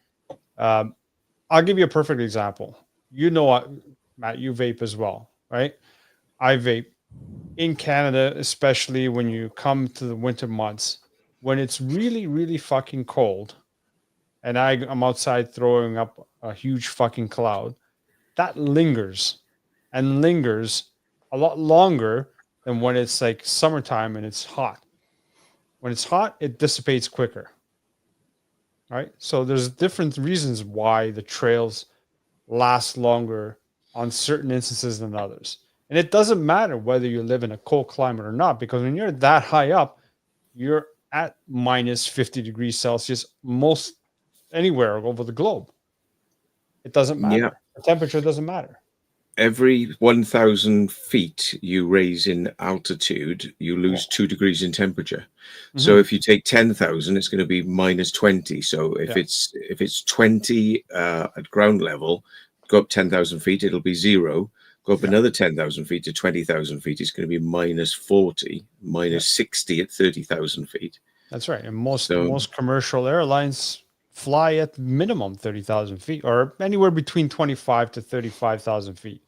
I'll give you a perfect example. Matt, you vape as well, right? I vape. In Canada, especially when you come to the winter months, when it's really, really fucking cold, and I'm outside throwing up a huge fucking cloud, that lingers and lingers a lot longer than when it's like summertime and it's hot. When it's hot, it dissipates quicker. Right? So there's different reasons why the trails last longer on certain instances than others. And it doesn't matter whether you live in a cold climate or not, because when you're that high up, you're at minus 50 degrees Celsius most anywhere over the globe. It doesn't Yeah. matter. The temperature doesn't matter. Every 1,000 feet you raise in altitude, you lose 2 degrees in temperature. So Mhm. if you take 10,000, it's going to be minus 20. So if Yeah. it's 20 at ground level, go up 10,000 feet, it'll be 0. Go up another 10,000 feet to 20,000 feet, it's going to be minus 40, minus 60 at 30,000 feet. That's right. And most So commercial airlines fly at minimum 30,000 feet, or anywhere between 25 to 35,000 feet.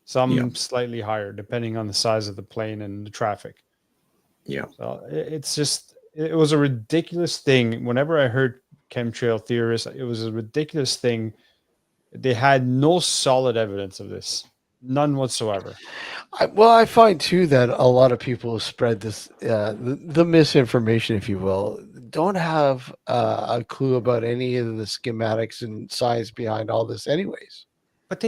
Some slightly higher, depending on the size of the plane and the traffic. yeah. So it's just, it was a ridiculous thing. Whenever I heard chemtrail theorists, it was a ridiculous thing. They had no solid evidence of this, none whatsoever. I find too that a lot of people who spread this, the misinformation, if you will, don't have a clue about any of the schematics and science behind all this, anyways. But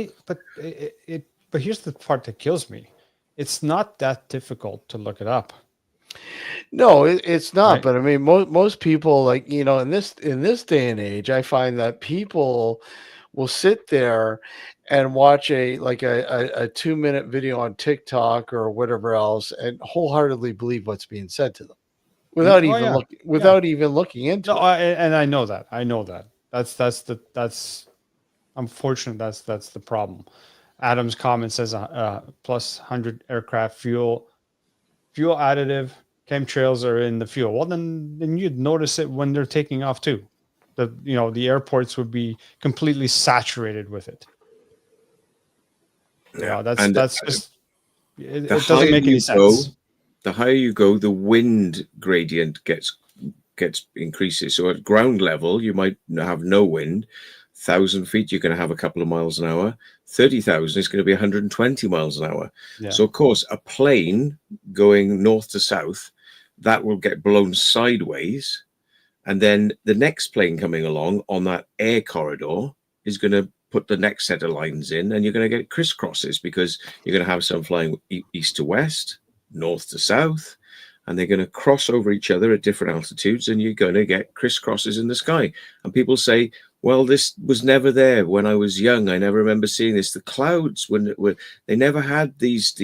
but here's the part that kills me. It's not that difficult to look it up. No, it's not. Right. But I mean, most people, like, in this day and age, I find that people will sit there and watch a 2-minute video on TikTok or whatever else and wholeheartedly believe what's being said to them without Oh, even yeah. looking into No, it. and I know that. I know that. That's unfortunate. That's the problem. Adam's comment says plus 100 aircraft fuel additive, chemtrails are in the fuel. Well, then you'd notice it when they're taking off too. The airports would be completely saturated with it. Yeah. That's just it the doesn't higher make any you sense. go, the higher you go, the wind gradient gets increases. So at ground level, you might have no wind. 1,000 feet, you're going to have a couple of miles an hour. 30,000 is going to be 120 miles an hour. Yeah. So of course, a plane going north to south, that will get blown sideways, and then the next plane coming along on that air corridor is going to put the next set of lines in, and you're going to get crisscrosses because you're going to have some flying east to west, north to south, and they're going to cross over each other at different altitudes, and you're going to get crisscrosses in the sky. And people say, well, this was never there when I was young. I never remember seeing this. The clouds, they never had these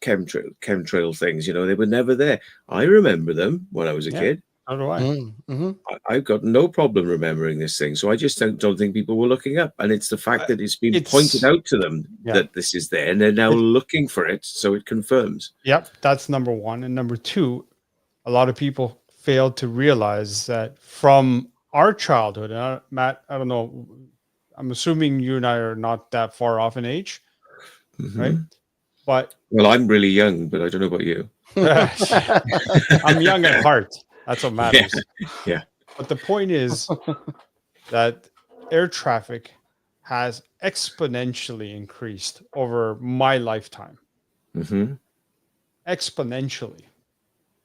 chemtrail things, they were never there. I remember them when I was a kid. How do I? Mm-hmm. I've got no problem remembering this thing. So I just don't think people were looking up. And it's the fact that it's been pointed out to them that this is there, and they're now looking for it. So it confirms. Yep, that's number one. And number two, a lot of people failed to realize that from our childhood, and Matt, I don't know, I'm assuming you and I are not that far off in age, right? But well, I'm really young, but I don't know about you. I'm young at heart. That's what matters. Yeah. But the point is that air traffic has exponentially increased over my lifetime. Mm-hmm. Exponentially,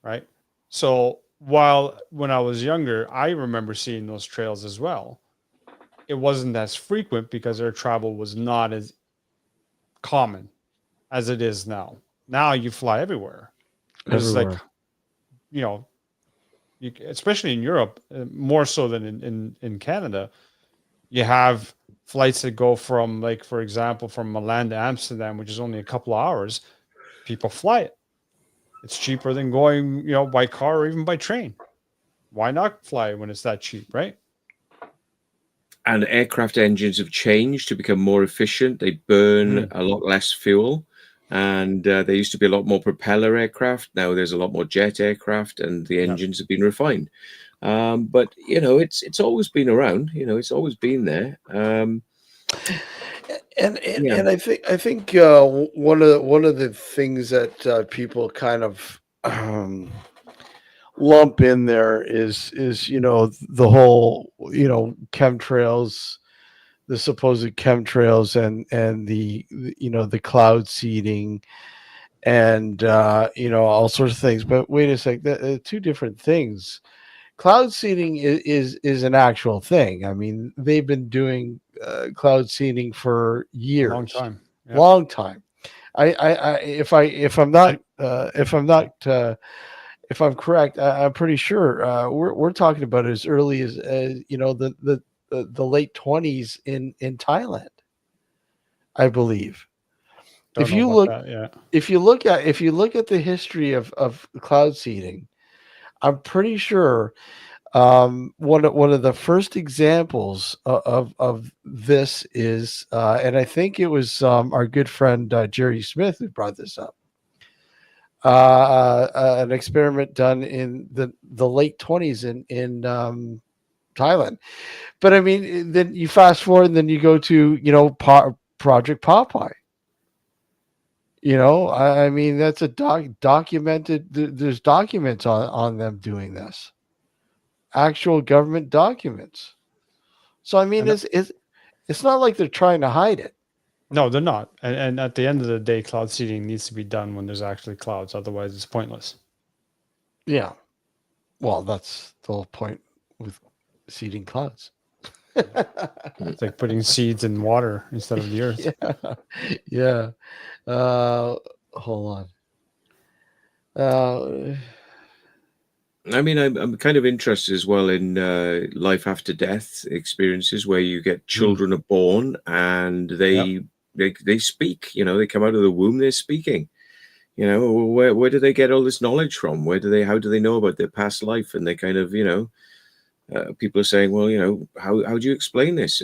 right? So when I was younger, I remember seeing those trails as well. It wasn't as frequent because air travel was not as common as it is now. Now you fly everywhere. It's like, especially in Europe, more so than in Canada, you have flights that go from, like, for example, from Milan to Amsterdam, which is only a couple of hours. People fly it. It's cheaper than going, by car or even by train. Why not fly when it's that cheap, right? And aircraft engines have changed to become more efficient. They burn a lot less fuel. And there used to be a lot more propeller aircraft. Now there's a lot more jet aircraft, and the engines have been refined. But it's always been around. It's always been there. And I think one of the things that people kind of lump in there is the whole chemtrails, the supposed chemtrails, and the cloud seeding, and all sorts of things. But wait a sec, two different things. Cloud seeding is an actual thing. I mean, they've been doing cloud seeding for years, Long time. Long time. if I'm correct, I'm pretty sure we're talking about as early as the late 20s in Thailand, I believe. Don't If know you about look that. Yeah. if you look at the history of cloud seeding, I'm pretty sure one of the first examples of this is, and I think it was our good friend Jerry Smith who brought this up. An experiment done in the late 20s in Thailand. But I mean, then you fast forward, and then you go to Project Popeye. I mean, that's a documented. There's documents on them doing this. Actual government documents. So I mean, And it's not like they're trying to hide it. no, they're not. And at the end of the day, cloud seeding needs to be done when there's actually clouds. Otherwise, it's pointless. Yeah. Well, that's the whole point with seeding clouds. It's like putting seeds in water instead of the earth. Yeah. Hold on. I mean, I'm kind of interested as well in life after death experiences where you get children are born and they speak. They come out of the womb, they're speaking. Where do they get all this knowledge from? How do they know about their past life? And they kind of, people are saying, well, how do you explain this?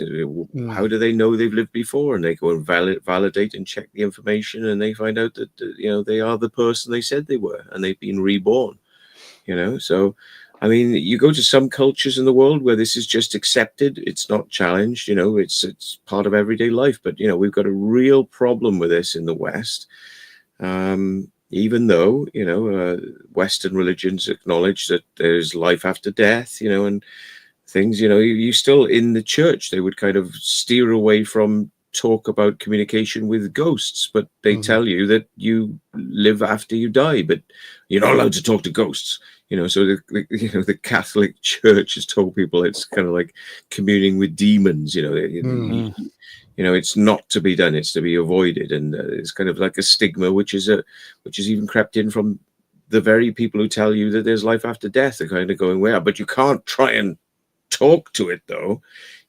How do they know they've lived before? And they go and validate and check the information, and they find out that they are the person they said they were, and they've been reborn. So I mean, you go to some cultures in the world where this is just accepted, it's not challenged, it's part of everyday life. But we've got a real problem with this in the West. Even though Western religions acknowledge that there's life after death, and things, you still, in the church, they would kind of steer away from talk about communication with ghosts, but they tell you that you live after you die, but you're not allowed to talk to ghosts. So the Catholic Church has told people it's kind of like communing with demons. It's not to be done; it's to be avoided, and it's kind of like a stigma, which is even crept in from the very people who tell you that there's life after death. They're kind of going, well, but you can't try and talk to it, though.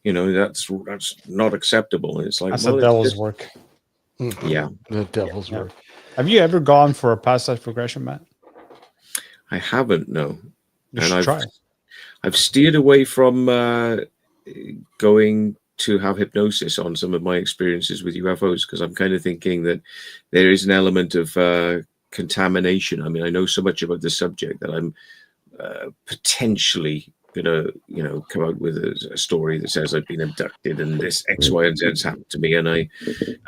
That's not acceptable. And it's like, that's well, the devil's work. Yeah, the devil's work. Have you ever gone for a past life regression, Matt? I haven't, no. You should try. I've steered away from going to have hypnosis on some of my experiences with UFOs, because I'm kind of thinking that there is an element of contamination. I mean, I know so much about the subject that I'm potentially gonna come out with a story that says I've been abducted and this X, Y, and Z's happened to me. And I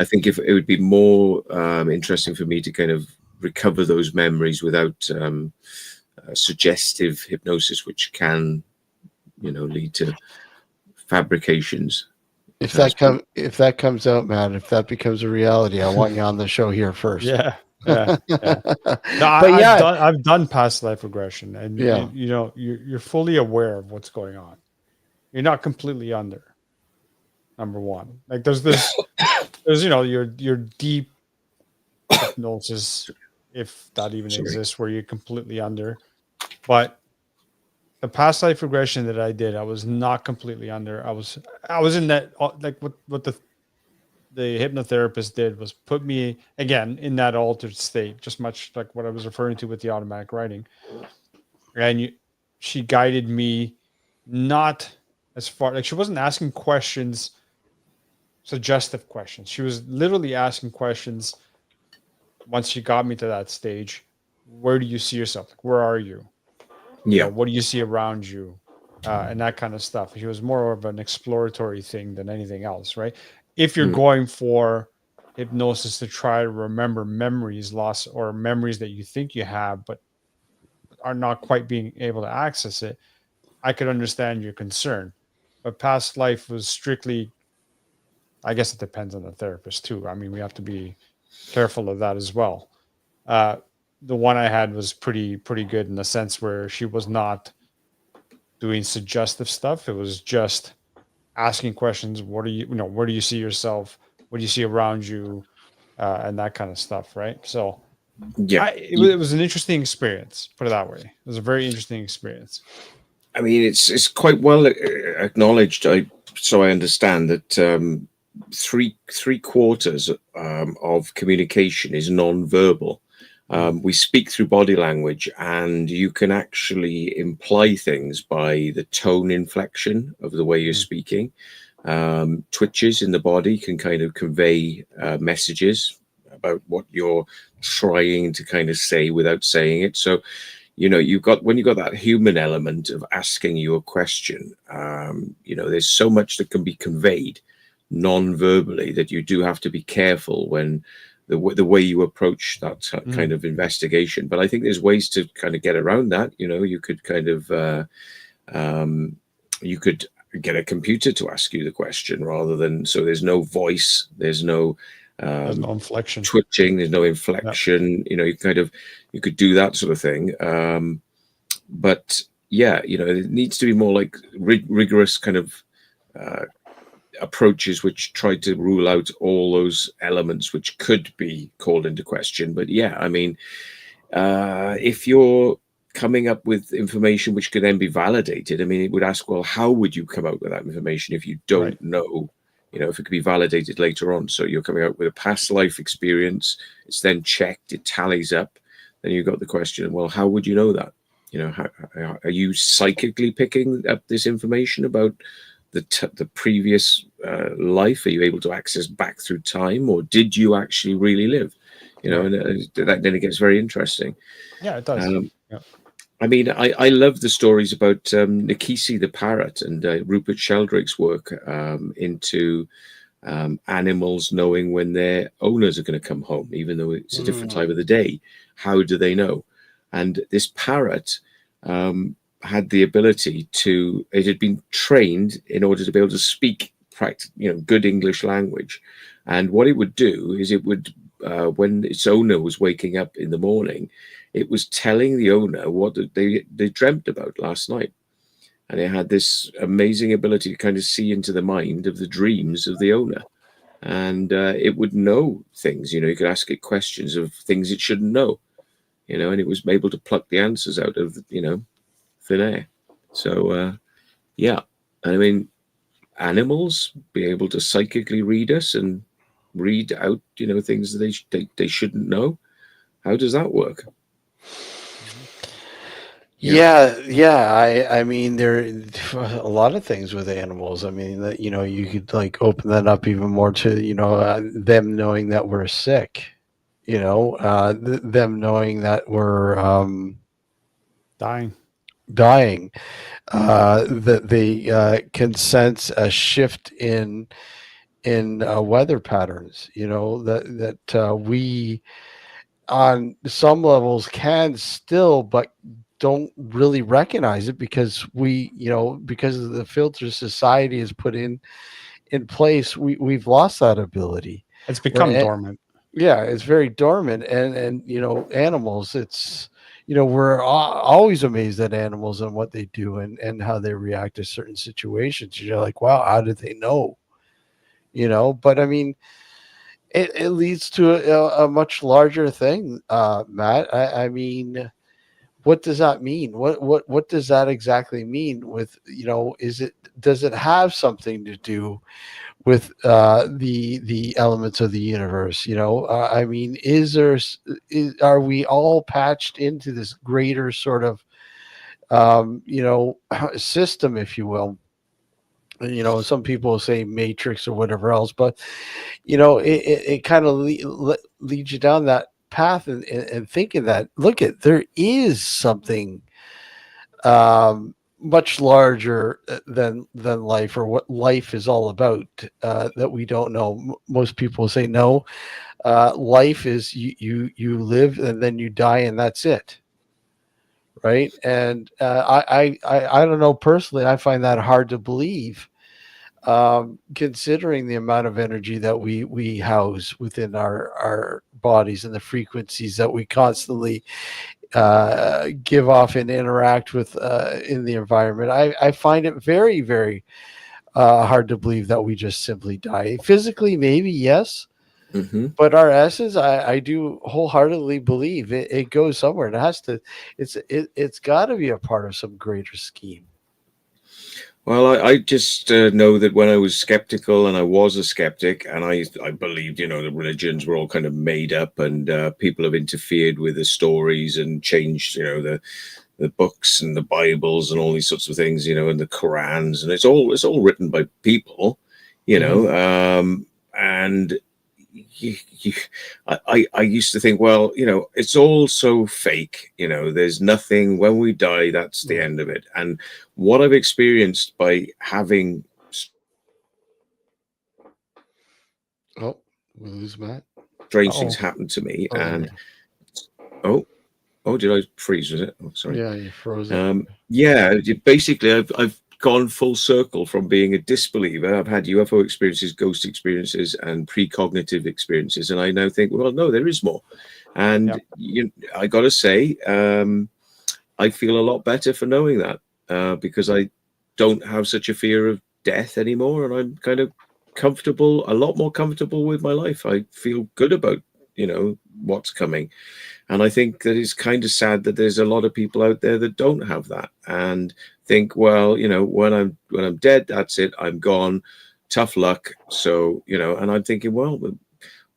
think if it would be more interesting for me to kind of recover those memories without suggestive hypnosis, which can lead to fabrications. If that comes out, man, if that becomes a reality, I want you on the show here first. Yeah. No, I've done past life regression, and you're fully aware of what's going on. You're not completely under. Number one, like there's your deep hypnosis, if that even exists, where you're completely under. But the past life regression that I did, I was not completely under. I was in that, like what the hypnotherapist did was put me again in that altered state, just much like what I was referring to with the automatic writing. And she guided me not as far, like she wasn't asking questions, suggestive questions. She was literally asking questions. Once she got me to that stage, where do you see yourself? Like, where are you? Yeah. What do you see around you? And that kind of stuff. She was more of an exploratory thing than anything else, right? If you're going for hypnosis to try to remember memories lost or memories that you think you have, but are not quite being able to access it, I could understand your concern. But past life was strictly, I guess it depends on the therapist too. I mean, we have to be careful of that as well. The one I had was pretty good in the sense where she was not doing suggestive stuff. It was just asking questions. What do you, where do you see yourself? What do you see around you? and that kind of stuff, right? So Yeah. it was an interesting experience, put it that way. It was a very interesting experience. I mean, it's quite well acknowledged. So I understand that three quarters of communication is non-verbal. We speak through body language, and you can actually imply things by the tone inflection of the way you're speaking. Twitches in the body can kind of convey messages about what you're trying to kind of say without saying it. So, you know, when you got that human element of asking you a question, you know, there's so much that can be conveyed non-verbally that you do have to be careful when the way you approach that kind of investigation. But I think there's ways to kind of get around that. You know, you could kind of you could get a computer to ask you the question rather than, so there's no voice, there's no inflection, twitching, there's no inflection. You know, you could do that sort of thing. But yeah, you know, it needs to be more like rigorous kind of approaches which try to rule out all those elements which could be called into question. But yeah, I mean, if you're coming up with information which could then be validated, I mean, it would ask, well, how would you come out with that information if you don't know, you know, if it could be validated later on? So you're coming out with a past life experience, it's then checked, it tallies up, then you've got the question, well, how would you know that? You know, how, are you psychically picking up this information about the previous life? Are you able to access back through time, or did you actually really live? You know, and then it gets very interesting. Yeah, it does. Yeah. I mean, I love the stories about Nikisi the parrot and Rupert Sheldrake's work into animals knowing when their owners are going to come home, even though it's a different time of the day. How do they know? And this parrot had the ability to, it had been trained in order to be able to speak good English language. And what it would do is it would, when its owner was waking up in the morning, it was telling the owner what they dreamt about last night. And it had this amazing ability to kind of see into the mind of the dreams of the owner. And it would know things, you know, you could ask it questions of things it shouldn't know, you know, and it was able to pluck the answers out of, you know, thin air. So, yeah, I mean, animals be able to psychically read us and read out, you know, things that they shouldn't know. How does that work? Yeah. I mean, there are a lot of things with animals. I mean, that, you know, you could like open that up even more to, you know, them knowing that we're sick, you know, them knowing that we're dying, that they can sense a shift in weather patterns, you know, that we on some levels can still, but don't really recognize it because because of the filters society has put in place, we've lost that ability. It's become dormant. Yeah, it's very dormant. And you know, animals, it's, you know, we're always amazed at animals and what they do and how they react to certain situations. You're like, wow, how did they know? You know, but I mean, it leads to a much larger thing, Matt. I mean, what does that mean? What does that exactly mean? With, you know, does it have something to do with the elements of the universe? You know, I mean, are we all patched into this greater sort of you know, system, if you will? You know, some people say matrix or whatever else, but you know, it kind of leads you down that path and thinking that, look, there is something much larger than life, or what life is all about, that we don't know. Most people say no. Life is you live and then you die and that's it, right? And I don't know, personally, I find that hard to believe, considering the amount of energy that we house within our bodies and the frequencies that we constantly give off and interact with in the environment. I find it very, very hard to believe that we just simply die. Physically, maybe, yes, Mm-hmm. But our essence, I do wholeheartedly believe it goes somewhere. It has to. It's got to be a part of some greater scheme. Well, I just know that when I was skeptical, and I was a skeptic, and I believed, you know, the religions were all kind of made up, and people have interfered with the stories and changed, you know, the books and the Bibles and all these sorts of things, you know, and the Qurans, and it's all written by people, you know, and you, I used to think, well, you know, it's all so fake, you know, there's nothing. When we die, that's the end of it. And what I've experienced by having Oh, we lose Matt. strange things happen to me, and did I freeze? Was it? Oh, sorry. Yeah, you froze. Yeah, basically, I've gone full circle from being a disbeliever. I've had UFO experiences, ghost experiences, and precognitive experiences, and I now think, well, no, there is more. And I got to say, I feel a lot better for knowing that, because I don't have such a fear of death anymore, and I'm kind of comfortable, a lot more comfortable with my life. I feel good about, you know, what's coming. And I think that it's kind of sad that there's a lot of people out there that don't have that and think, well, you know, when I'm dead, that's it, I'm gone, tough luck. So, you know, and I'm thinking, well,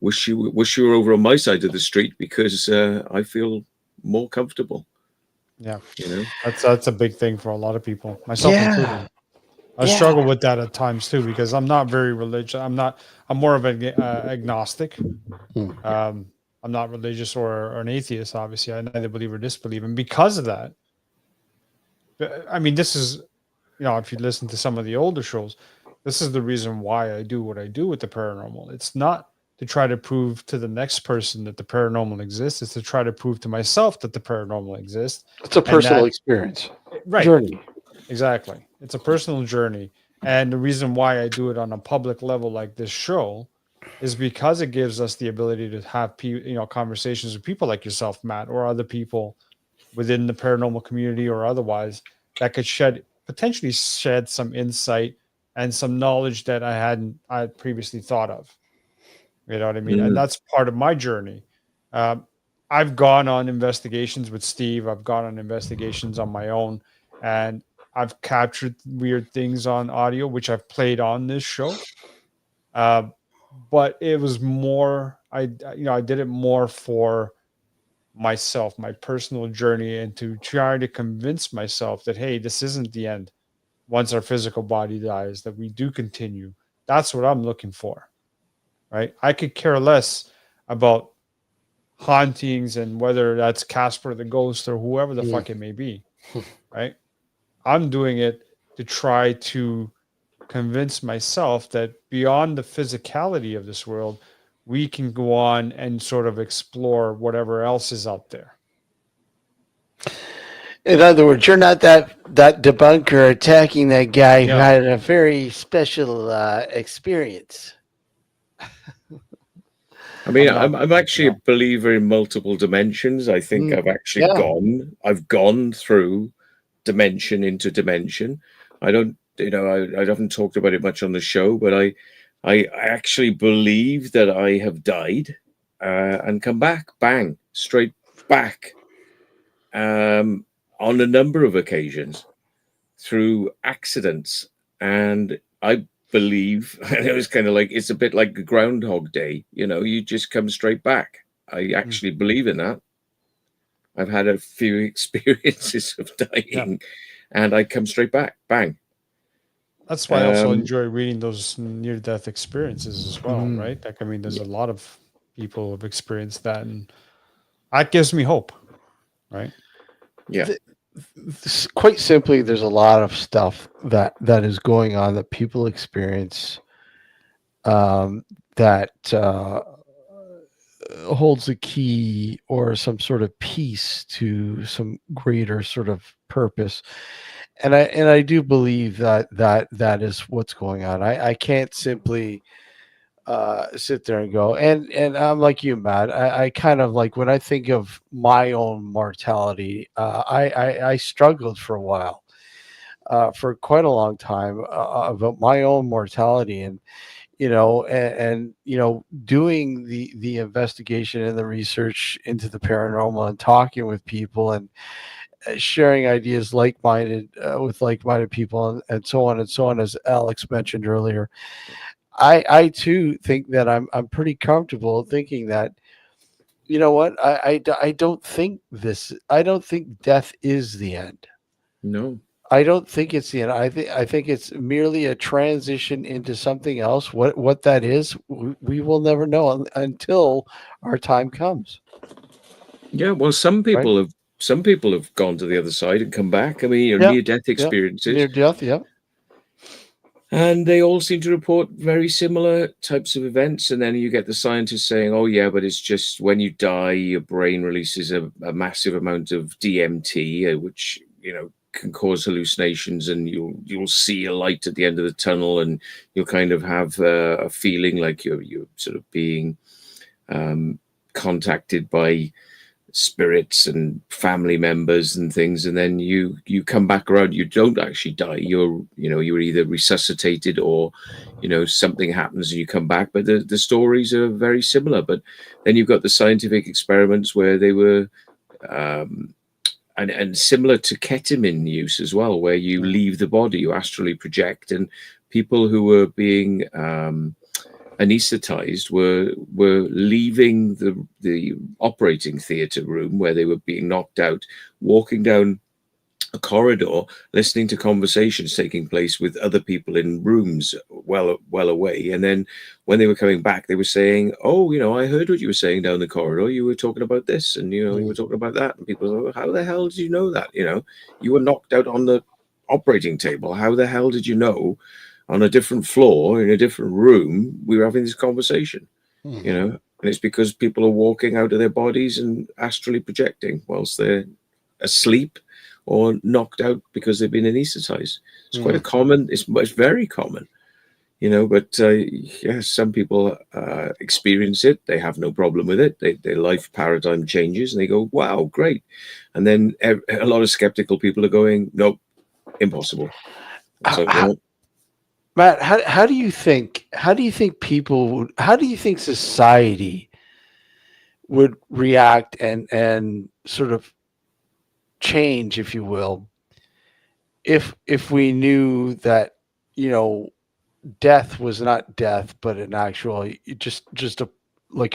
wish you were over on my side of the street, because I feel more comfortable. Yeah, you know, that's a big thing for a lot of people, myself included. I struggle with that at times too, because I'm not very religious. I'm more of an agnostic. I'm not religious or an atheist. Obviously, I neither believe or disbelieve, and because of that, I mean, this is, you know, if you listen to some of the older shows, this is the reason why I do what I do with the paranormal. It's not to try to prove to the next person that the paranormal exists. It's to try to prove to myself that the paranormal exists. It's a personal experience, right? Journey. Exactly. It's a personal journey. And the reason why I do it on a public level like this show is because it gives us the ability to have conversations with people like yourself, Matt, or other people within the paranormal community or otherwise that could potentially shed some insight and some knowledge that I hadn't previously thought of. You know what I mean? And that's part of my journey. I've gone on investigations with Steve. I've gone on investigations on my own, and I've captured weird things on audio, which I've played on this show. But it was more, I did it more for myself, my personal journey, and to try to convince myself that, hey, this isn't the end. Once our physical body dies, that we do continue. That's what I'm looking for, right? I could care less about hauntings and whether that's Casper the ghost or whoever the fuck it may be, right? I'm doing it to try to convince myself that beyond the physicality of this world, we can go on and sort of explore whatever else is out there. In other words, you're not that debunker attacking that guy who had a very special experience. I mean, I'm actually a believer in multiple dimensions. I think I've actually gone through dimension into dimension. I don't, you know, I haven't talked about it much on the show, but I actually believe that I have died and come back, bang, straight back, on a number of occasions through accidents. And I believe, and it was kind of like, it's a bit like a Groundhog Day, you know, you just come straight back. I actually believe in that. I've had a few experiences of dying and I come straight back, bang. That's why I also enjoy reading those near-death experiences as well, right? Like, I mean, there's a lot of people who have experienced that, and that gives me hope, right? Yeah. Quite simply, there's a lot of stuff that is going on that people experience that holds a key or some sort of piece to some greater sort of purpose. And I do believe that is what's going on. I can't simply sit there and go, and I'm like you, Matt. I kind of like, when I think of my own mortality, I struggled for a while, for quite a long time, about my own mortality. And and doing the investigation and the research into the paranormal and talking with people and sharing ideas like-minded with like-minded people and so on and so on, as Alex mentioned earlier. I too think that I'm pretty comfortable thinking that, you know what, I don't think death is the end. No. I don't think it's the end. I think it's merely a transition into something else. What that is, we will never know until our time comes. Yeah, well, some people have gone to the other side and come back. I mean, Yep, near-death yep. experiences. Near death, yep. And they all seem to report very similar types of events. And then you get the scientists saying, oh, yeah, but it's just when you die, your brain releases a massive amount of DMT, which, can cause hallucinations, and you'll see a light at the end of the tunnel, and you'll kind of have a feeling like you're sort of being contacted by spirits and family members and things, and then you come back around. You don't actually die. You're either resuscitated or something happens and you come back, but the stories are very similar. But then you've got the scientific experiments where they were and similar to ketamine use as well, where you leave the body, you astrally project, and people who were being anesthetized were leaving the operating theater room where they were being knocked out, walking down a corridor, listening to conversations taking place with other people in rooms well away. And then when they were coming back, they were saying, oh, I heard what you were saying down the corridor. You were talking about this, and you were talking about that. And people were, how the hell did you know that? You were knocked out on the operating table. How the hell did you know on a different floor in a different room we were having this conversation? And it's because people are walking out of their bodies and astrally projecting whilst they're asleep or knocked out because they've been anesthetized. It's quite a common, it's very common, but some people experience it. They have no problem with it. Their life paradigm changes and they go, wow, great. And then a lot of skeptical people are going, nope, impossible. So, Matt, how do you think society would react and sort of change, if you will, if we knew that death was not death, but an actual just a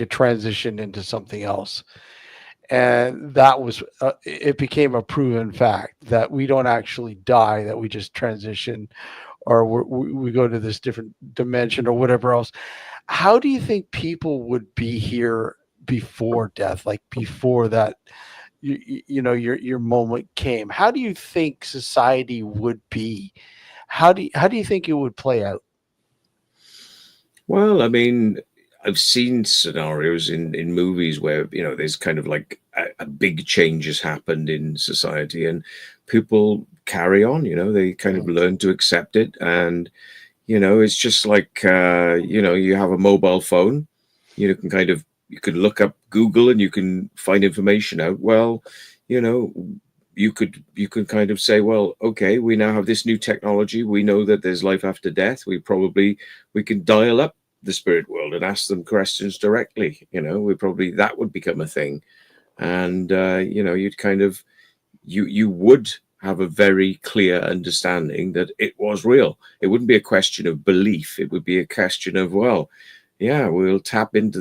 transition into something else, and that was it became a proven fact that we don't actually die, that we just transition, or we go to this different dimension or whatever else. How do you think people would be here before death, like before that? Your moment came. How do you think society would be? How do you think it would play out? Well, I mean, I've seen scenarios in movies where there's kind of like a big change has happened in society, and people carry on. They kind of learn to accept it, and it's just like you have a mobile phone. You can look up Google and you can find information out. Well, you could kind of say, well, okay, we now have this new technology. We know that there's life after death. We can dial up the spirit world and ask them questions directly. That would become a thing. And, you'd kind of, you would have a very clear understanding that it was real. It wouldn't be a question of belief. It would be a question of, well, yeah, we'll turn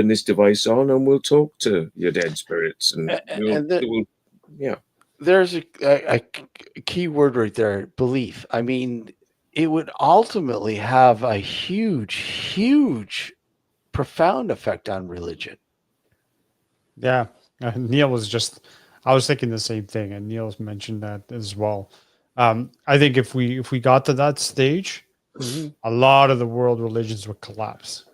this device on and we'll talk to your dead spirits. There's a key word right there, belief. I mean, it would ultimately have a huge, profound effect on religion. Yeah. Neil I was thinking the same thing, and Neil's mentioned that as well. I think if we got to that stage, a lot of the world religions would collapse.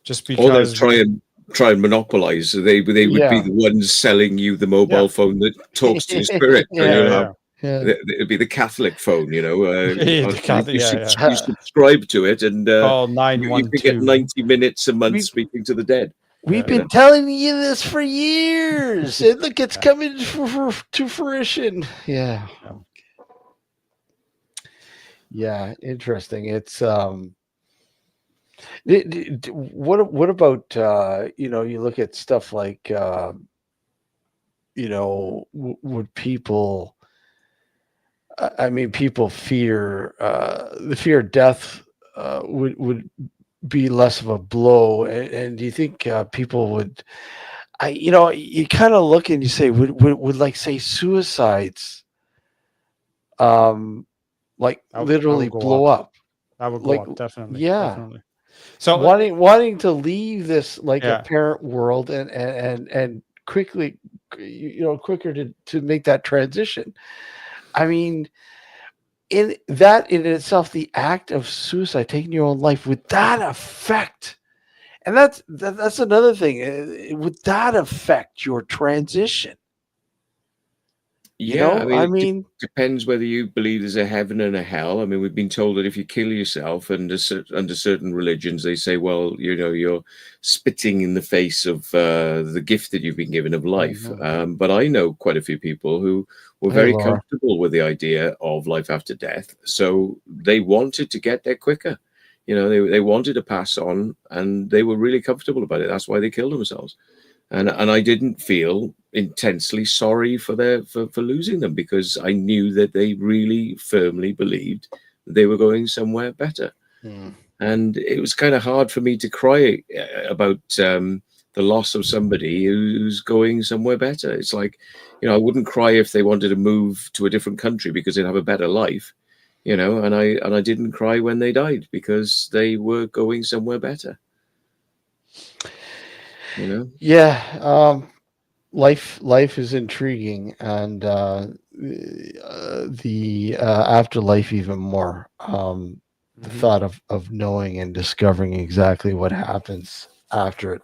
Just because, or they'll try and monopolize. They would be the ones selling you the mobile phone that talks to your spirit. It'd be the Catholic phone, you subscribe to it, and you can get 90 minutes a month speaking to the dead. We've been telling you this for years, and look, it's coming to fruition. Yeah. Yeah, interesting. It's what about you look at stuff like would people I mean people fear the fear of death would be less of a blow, and do you think people would you kind of look and you say would like say suicides um like I literally would go blow up. up, I would go like up, definitely, yeah, definitely. So wanting to leave this like a yeah, parent world and quickly quicker to make that transition. I mean, in that in itself, the act of suicide, taking your own life, would that affect, and that's another thing, would that affect your transition? Yeah, I mean, I it mean, depends whether you believe there's a heaven and a hell. I mean, we've been told that if you kill yourself under certain religions, they say, well, you're spitting in the face of the gift that you've been given of life. mhm. But I know quite a few people who were Hey, very Laura. comfortable with the idea of life after death, so they wanted to get there quicker. They wanted to pass on, and they were really comfortable about it. That's why they killed themselves. And I didn't feel intensely sorry for for losing them, because I knew that they really firmly believed they were going somewhere better. Hmm. And it was kind of hard for me to cry about the loss of somebody who's going somewhere better. It's like, I wouldn't cry if they wanted to move to a different country because they'd have a better life, and I didn't cry when they died because they were going somewhere better. Yeah, life is intriguing, and the afterlife even more. The Mhm. thought of knowing and discovering exactly what happens after it.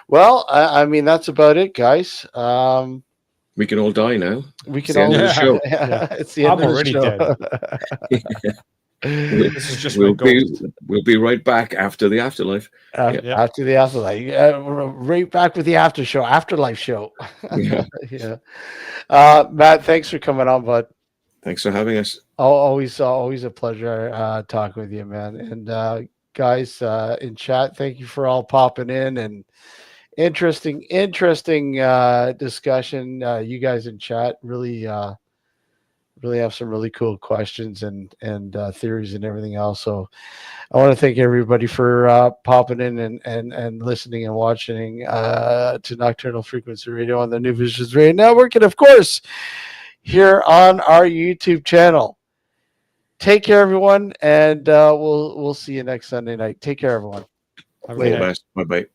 Well, I mean that's about it, guys. We can all die now. We It's can the end all. of the Yeah, show. yeah. It's the end I'm of the already show. dead. We'll, This is just my we'll be ghost. we'll be right back after the afterlife. Yeah. Yep. After the afterlife, right back with the afterlife show. Yeah. Yeah. Matt, thanks for coming on, bud. Thanks for having us. Always a pleasure talking with you, man. And guys in chat, thank you for all popping in and interesting discussion. You guys in chat really have some really cool questions and theories and everything else. So I want to thank everybody for popping in and listening and watching to Nocturnal Frequency Radio on the New Visions Radio Network, and of course here on our YouTube channel. Take care, everyone, and we'll see you next Sunday night. Take care, everyone. Have a All good the day. best. Bye bye.